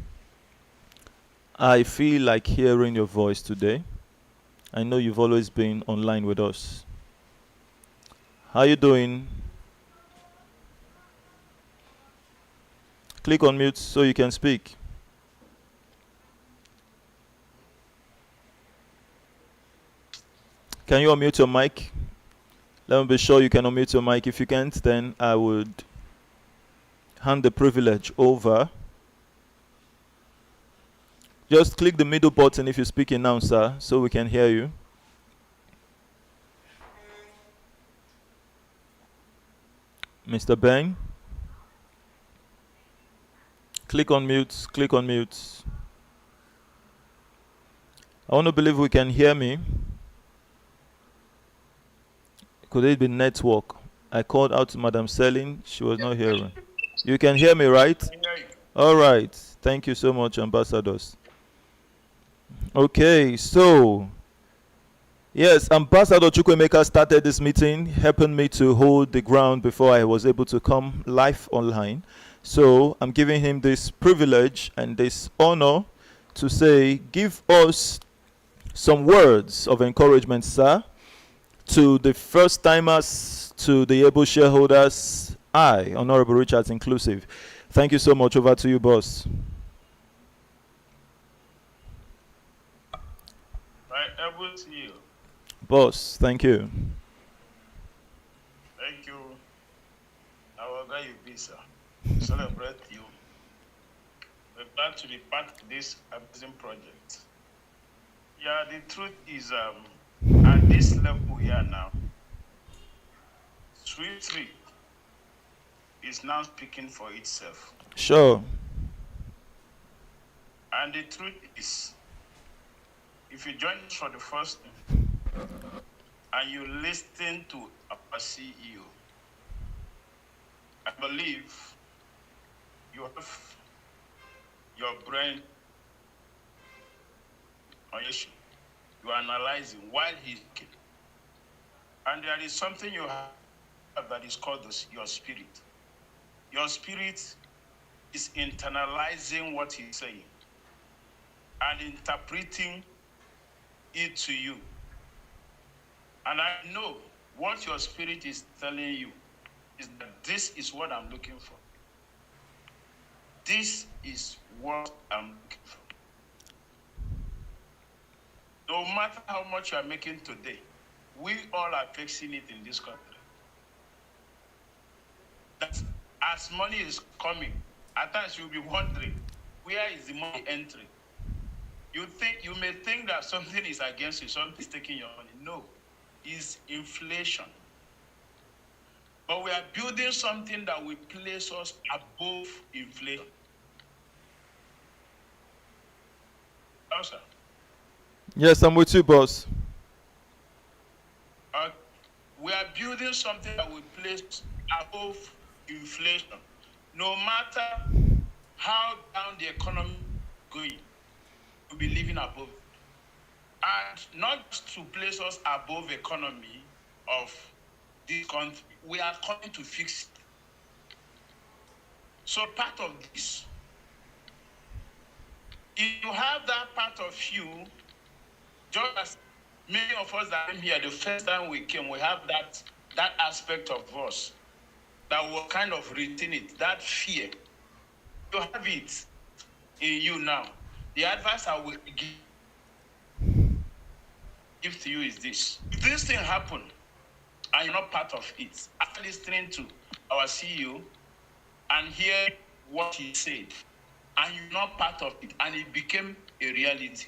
S1: I feel like hearing your voice today. I know you've always been online with us. How you doing? Click on mute so you can speak. Can you unmute your mic? Let me be sure you can unmute your mic. If you can't, then I would hand the privilege over. Just click the middle button if you're speaking now, sir, so we can hear you. Mr. Ben, click on mute, click on mute. I want to believe we can hear me. Could it be network? I called out to Madam Selling, she was not hearing. You can hear me, right? All right. Thank you so much, ambassadors. Okay, so yes, Ambassador Chukwemeka started this meeting, helping me to hold the ground before I was able to come live online. So I'm giving him this privilege and this honor to say, give us some words of encouragement, sir, to the first timers, to the able shareholders, I, Honorable Richards inclusive. Thank you so much. Over to you, boss.
S3: Right, able to you.
S1: Boss, thank you.
S3: Thank you. Our guy you be, sir. Celebrate you. We're glad to be part of this amazing project. Yeah, the truth is, at this level we are now, SWIFTtrip is now speaking for itself.
S1: Sure.
S3: And the truth is, if you join us for the first time and you listen to our CEO, I believe you have your brain on issue. You are analyzing while he's speaking. And there is something you have that is called your spirit. Your spirit is internalizing what he's saying and interpreting it to you. And I know what your spirit is telling you is that this is what I'm looking for. This is what I'm looking for. No matter how much you are making today, we all are facing it in this country. That as money is coming, at times you'll be wondering, where is the money entering? You may think that something is against you, something is taking your money. No, it's inflation. But we are building something that will place us above inflation. Oh, sir.
S1: Yes, I'm with you, boss.
S3: We are building something that will place above inflation. No matter how down the economy is going, we'll be living above. And not just to place us above economy of this country, we are coming to fix it. So part of this, if you have that part of you, just as many of us that came here the first time we came, we have that aspect of us that will kind of retain it, that fear. You have it in you now. The advice I will give to you is this. If this thing happen and you're not part of it, after listening to our CEO and hear what he said, and you're not part of it, and it became a reality,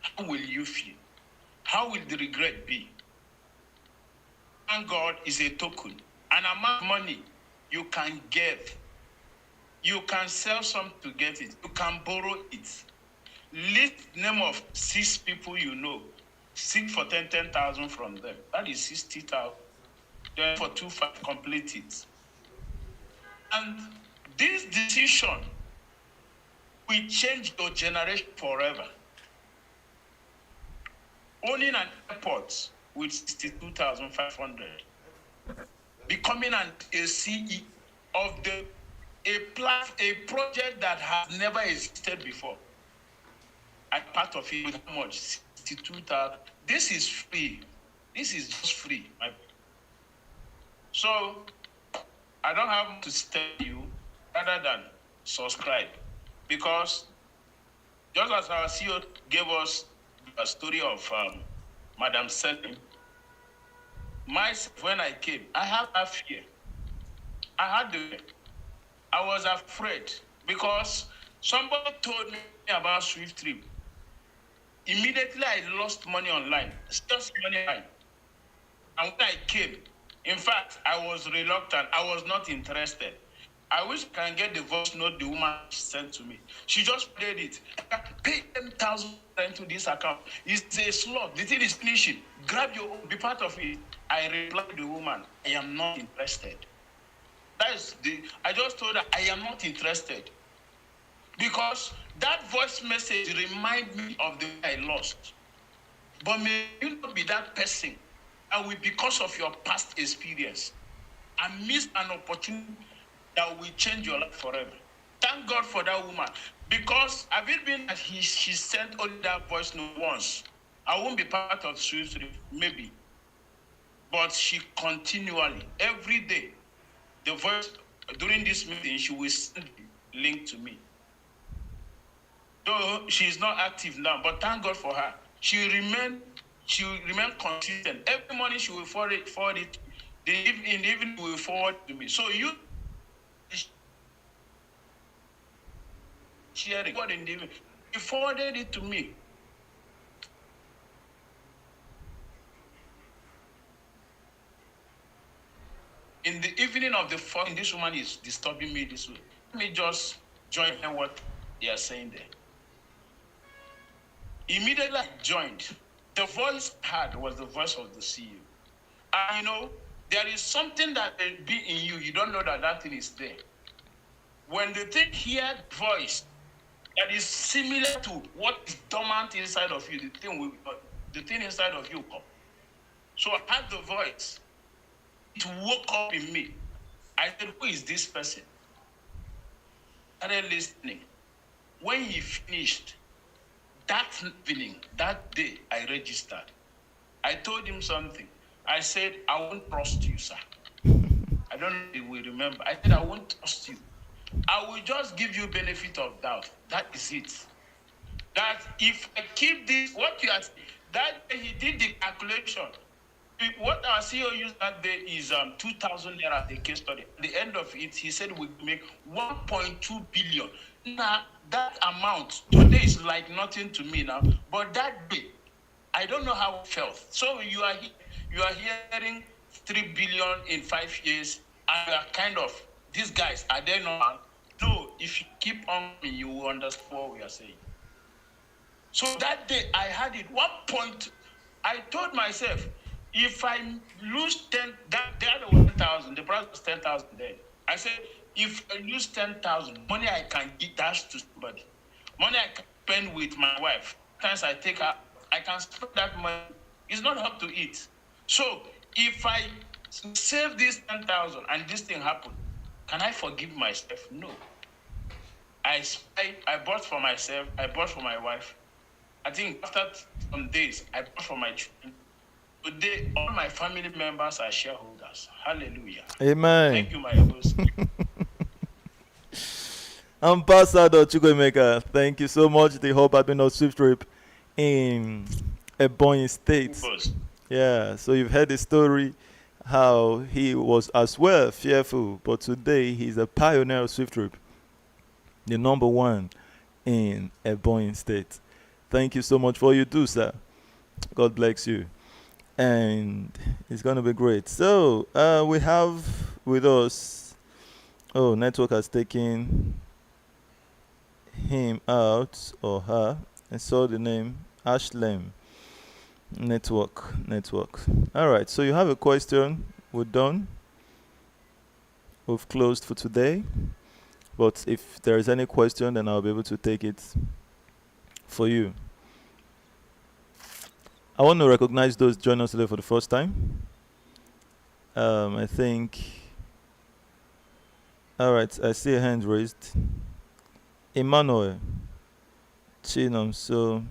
S3: how will you feel? How will the regret be? Thank God is a token. An amount of money you can get. You can sell some to get it. You can borrow it. List name of 6 people you know. Seek for 10,000 from them. That is 60,000. Then for 2,500 complete it. And this decision will change your generation forever. Owning an airport with 62,500, becoming a CE of a project that has never existed before. And part of it with how much? 62,000. This is free. This is just free. So I don't have to tell you rather than subscribe, because just as our CEO gave us a story of Madam Selim, myself, when I came, I had that fear. I was afraid because somebody told me about SWIFTtrip. Immediately I lost money online. It's just money online. And when I came, in fact, I was reluctant. I was not interested. I wish I can get the voice note the woman sent to me. She just did it. Pay 10,000 into this account. It's a slot. The thing is finishing. Grab your own. Be part of it. I replied to the woman, I am not interested. I just told her I am not interested. Because that voice message reminded me of the way I lost. But may you not be that person, and will, because of your past experience, and miss an opportunity that will change your life forever. Thank God for that woman. Because have it been that she sent only that voice note once, I won't be part of SWIFTtrip, maybe. But she continually, every day, the voice, during this meeting, she will send the link to me. Though she is not active now, but thank God for her. She will remain consistent. Every morning she will forward it. In the evening she will forward to me. So you share it. In the evening, she forwarded it to me. In the evening of the phone, this woman is disturbing me this way. Let me just join in what they are saying there. Immediately I joined. The voice I heard was the voice of the CEO. And there is something that will be in you. You don't know that thing is there. When the thing hears voice that is similar to what is dormant inside of you, the thing inside of you come. So I heard the voice. It woke up in me. I said, who is this person? I started listening. When he finished, that evening, that day, I registered. I told him something. I said, I won't trust you, sir. I don't know if you will remember. I said, I won't trust you. I will just give you benefit of doubt. That is it. That if I keep this, what you are saying, that day he did the calculation. What our CEO used that day is 2,000 naira the case study. At the end of it, he said we make 1.2 billion. Now, that amount today is like nothing to me now. But that day, I don't know how it felt. So you are hearing 3 billion in 5 years, and you are kind of, these guys, are they not? No, if you keep on, you will understand what we are saying. So that day, I had it. One point, I told myself, if I lose 10, the other 1,000, the price was 10,000 then. I said, if I lose 10,000, money I can give dash to somebody, money I can spend with my wife. Sometimes I take her, I can spend that money. It's not up to it. So if I save this 10,000 and this thing happened, can I forgive myself? No. I bought for myself, I bought for my wife. I think after some days, I bought for my children. Today, all my family members are shareholders. Hallelujah.
S1: Amen.
S3: Thank you, my host.
S1: Ambassador Chukwemeka, thank you so much. The whole admin of SWIFTtrip in Ebonyi State. Yeah, so you've heard the story how he was as well fearful, but today he's a pioneer of SWIFTtrip, the number one in Ebonyi State. Thank you so much for all you do, sir. God bless you. And it's going to be great. So we have with us, network has taken him out or her. I saw the name Ashlem. Network. All right, so you have a question. We're done. We've closed for today. But if there is any question, then I'll be able to take it for you. I want to recognize those joining us today for the first time. I think. All right, I see a hand raised. Emmanuel Chinam. So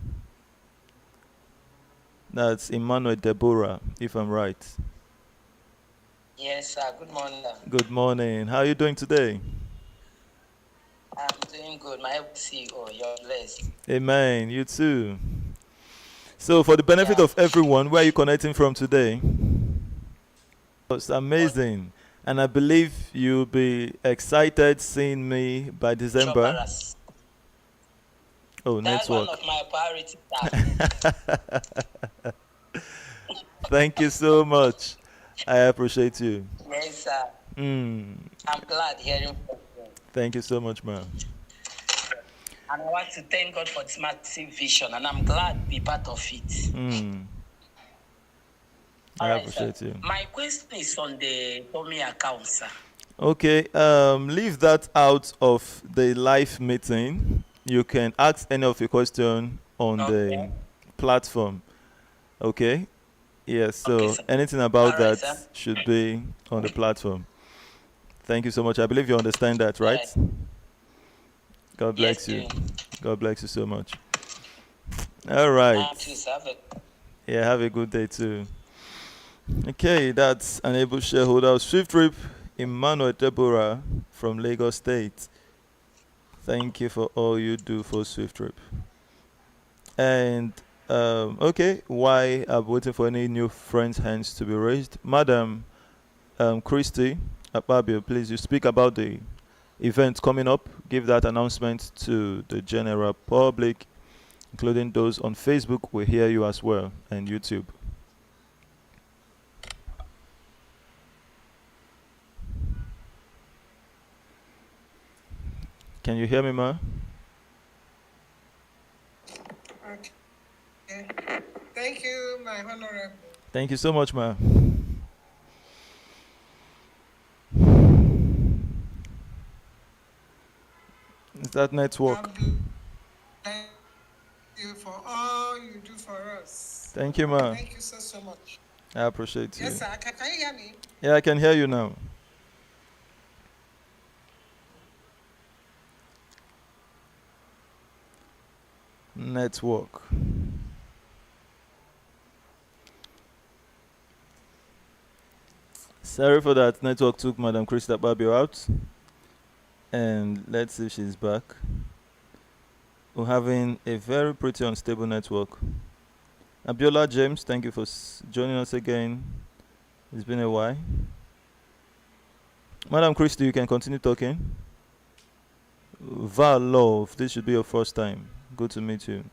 S1: That's Emmanuel Deborah, if I'm right.
S6: Yes, sir. Good morning, sir.
S1: Good morning. How are you doing today?
S6: I'm doing good. My CEO, you're blessed.
S1: Amen. You too. So, for the benefit
S6: Yeah.
S1: of everyone, where are you connecting from today? It's
S6: On
S1: amazing. And I believe you'll be excited seeing me by December.
S6: Choparas.
S1: Oh,
S6: That's one
S1: network.
S6: of my priorities, sir.
S1: Thank you so much. I appreciate you.
S6: Yes, sir.
S1: Mm,
S6: I'm glad hearing from you.
S1: thank you so much, ma'am.
S6: And I want to thank God for this massive vision, and I'm glad to be part of it.
S1: Mm, I
S6: All right, sir.
S1: appreciate you.
S6: My question is on the Tommy account, sir.
S1: Okay, leave that out of the live meeting. You can ask any of your question on the
S6: Okay.
S1: platform. Okay? Yes,
S6: Okay,
S1: so
S6: sir.
S1: anything
S6: All
S1: about
S6: right,
S1: that
S6: sir.
S1: should be on the platform. Thank you so much. I believe you understand that,
S6: All
S1: right?
S6: right.
S1: God
S6: Yes,
S1: bless you.
S6: do.
S1: God bless you so much. All right.
S6: Too, sir. Have a-
S1: Yeah, have a good day too. Okay, that's an able shareholder of SWIFTtrip, Emmanuel Deborah from Lagos State. Thank you for all you do for SWIFTtrip. And okay, why I'm waiting for any new friends' hands to be raised. Madam Christy Akpabio, please, you speak about the event coming up. Give that announcement to the general public, including those on Facebook. We hear you as well, and YouTube. Can you hear me, ma?
S5: Okay. Thank you, my honorable.
S1: Thank you so much, ma. Is that network?
S5: God bless you for all you do for us.
S1: Thank you, ma.
S5: Thank you so, so much.
S1: I appreciate
S5: Yes,
S1: you.
S5: sir. Can you hear me?
S1: Yeah, I can hear you now. Network. Sorry for that. Network took Madam Krista Babio out. And let's see if she's back. We're having a very pretty unstable network. Abiola James, thank you for joining us again. It's been a while. Madam Christy, you can continue talking. Val Love, this should be your first time. Good to meet you.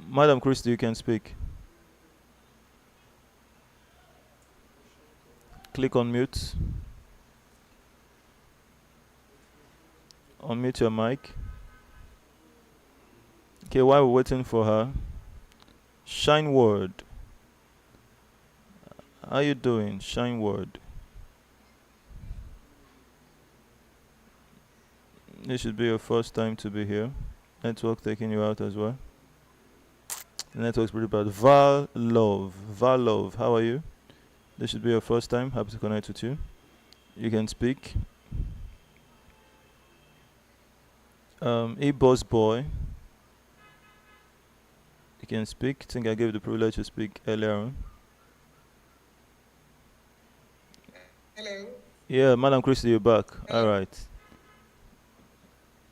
S1: Madam Christy, you can speak. Click on mute. Unmute your mic. Okay, while we're waiting for her, Shine Word. How you doing, Shine Word? This should be your first time to be here. Network taking you out as well. The network's pretty bad. Val Love, how are you? This should be your first time. Happy to connect with you. You can speak. E-Boss Boy, you can speak. I think I gave you the privilege to speak earlier on.
S5: Hello.
S1: Yeah, Madam Christy, you're back.
S5: Hello.
S1: All right.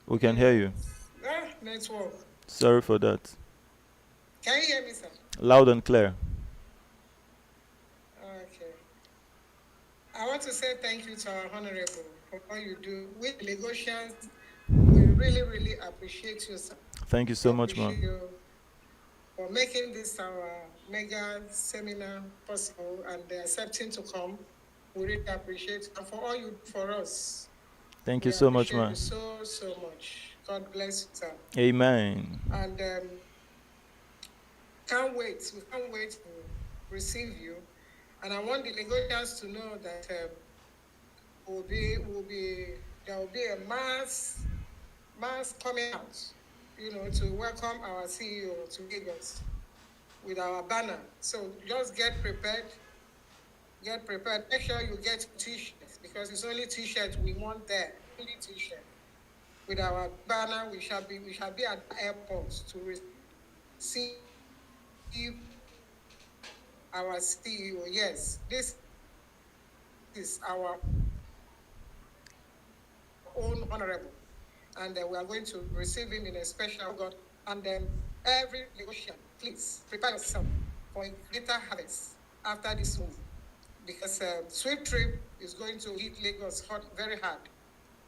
S1: We can hear you.
S5: Network.
S1: Sorry for that.
S5: Can you hear me, sir?
S1: Loud and clear.
S5: Okay. I want to say thank you to our honorable for all you do. We Lagosians, we really, really appreciate you, sir.
S1: Thank you so much,
S5: Appreciate
S1: ma'am.
S5: you for making this our mega seminar possible and accepting to come. We really appreciate it. And for all you do for us.
S1: Thank
S5: We
S1: you so much,
S5: appreciate
S1: ma'am.
S5: you so, so much. God bless you, sir.
S1: Amen.
S5: And can't wait. We can't wait to receive you. And I want the Lagosians to know that there will be a mass coming out, to welcome our CEO to Lagos with our banner. So just get prepared. Get prepared. Make sure you get t-shirts because it's only t-shirts we want there. Only t-shirt. with our banner. We shall be at airports to receive our CEO. Yes, this is our own honorable, and we are going to receive him in a special God. And then every Lagosian, please prepare yourself for a greater harvest after this move, because SWIFTtrip is going to hit Lagos very hard.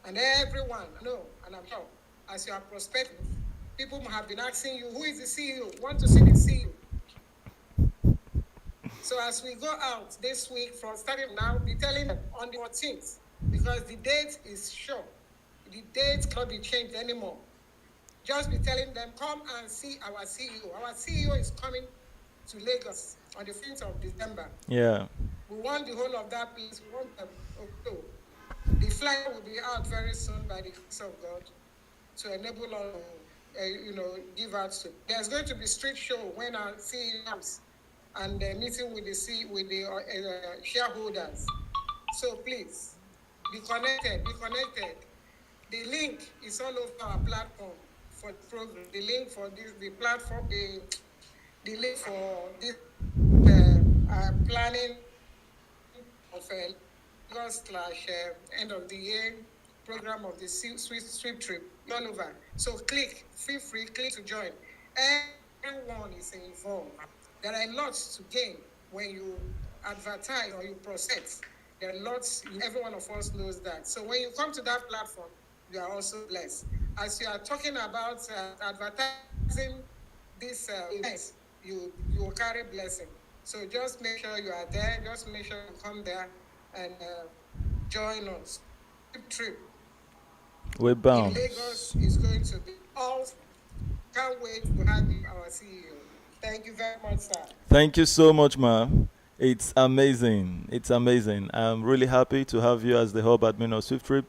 S5: And everyone, no, and I'm sure, as you are prospecting, people have been asking you, who is the CEO? Want to see the CEO? So as we go out this week, from starting now, be telling them on the 14th, because the date is sure. The date cannot be changed anymore. Just be telling them, come and see our CEO. Our CEO is coming to Lagos on the 5th of December.
S1: Yeah.
S5: We want the whole of that place. We want them. Okay. The flyer will be out very soon by the grace of God to enable us to, give out to. There's going to be street show when our CEO comes and meeting with the shareholders. So please, be connected. The link is all over our platform for the program. The link for this, the platform, the link for this planning of Lagos/end of the year program of the SWIFTtrip all over. So feel free, click to join. Everyone is involved. There are lots to gain when you advertise or you process. There are lots, every one of us knows that. So when you come to that platform, you are also blessed. As you are talking about advertising this event, you will carry blessing. So just make sure you are there. Just make sure you come there and join us. Trip
S1: We're
S5: in
S1: bound.
S5: Lagos is going to be awesome. Can't wait to have you, our CEO. Thank you very much, sir.
S1: Thank you so much, ma. It's amazing. It's amazing. I'm really happy to have you as the hub admin of SWIFTtrip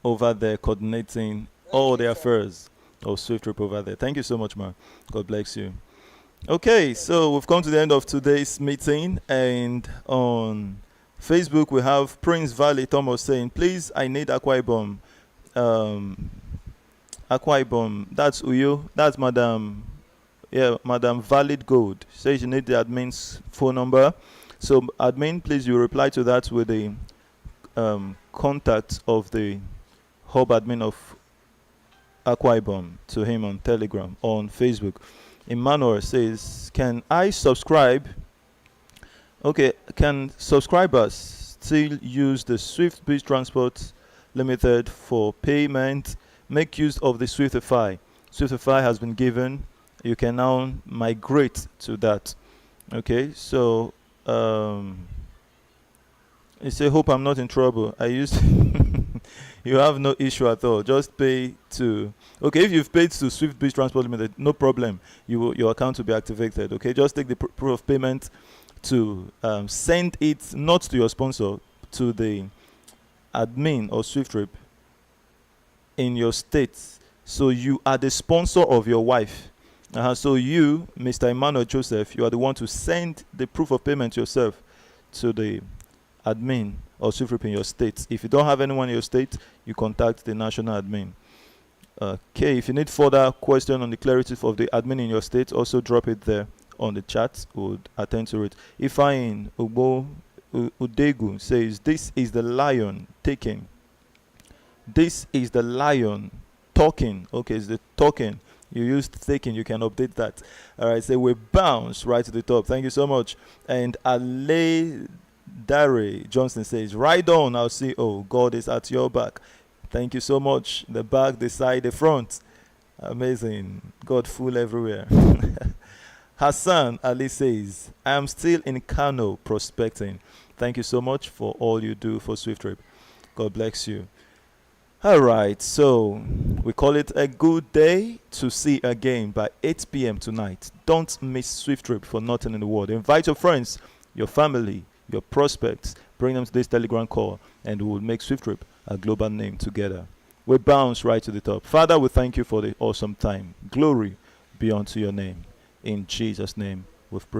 S1: over there, coordinating all the affairs of SWIFTtrip over there. Thank you so much, ma. God bless you. Okay, so we've come to the end of today's meeting, and on Facebook we have Prince Valley Thomas saying, please, I need Akwa Ibom. Akwa Ibom, that's Uyo, that's Madam. Yeah, Madam Valid Gold says you need the admin's phone number. So admin, please, you reply to that with the contact of the hub admin of Akwa Ibom to him on Telegram, on Facebook. Emmanuel says, can I subscribe? Okay, can subscribers still use the Swift Beach Transport Limited for payment? Make use of the Swiftify. Swiftify has been given. You can now migrate to that. Okay, so you say, hope I'm not in trouble. I used you have no issue at all. Just pay to, okay, if you've paid to Swift Beach Transport Limited, no problem. Your account will be activated. Okay, just take the proof of payment to send it not to your sponsor, to the admin or SWIFTtrip in your state. So you are the sponsor of your wife. So you, Mr. Emmanuel Joseph, you are the one to send the proof of payment yourself to the admin or SWIFTtrip in your state. If you don't have anyone in your state, you contact the national admin. Okay, if you need further question on the clarity of the admin in your state, also drop it there on the chat. We'll attend to it. Ifeanyi Udegu says, this is the lion taking. This is the lion talking. Okay, it's the talking. You used taking, you can update that. All right, so we bounce right to the top. Thank you so much. And Ale Dare Johnson says, right on, our CEO. God is at your back. Thank you so much. The back, the side, the front. Amazing. God full everywhere. Hassan Ali says, I am still in Kano prospecting. Thank you so much for all you do for SWIFTtrip. God bless you. All right, so we call it a good day to see again by 8 p.m. tonight. Don't miss SWIFTtrip for nothing in the world. Invite your friends, your family, your prospects. Bring them to this Telegram call, and we will make SWIFTtrip a global name together. We bounce right to the top. Father, we thank you for the awesome time. Glory be unto your name. In Jesus' name, we've prayed.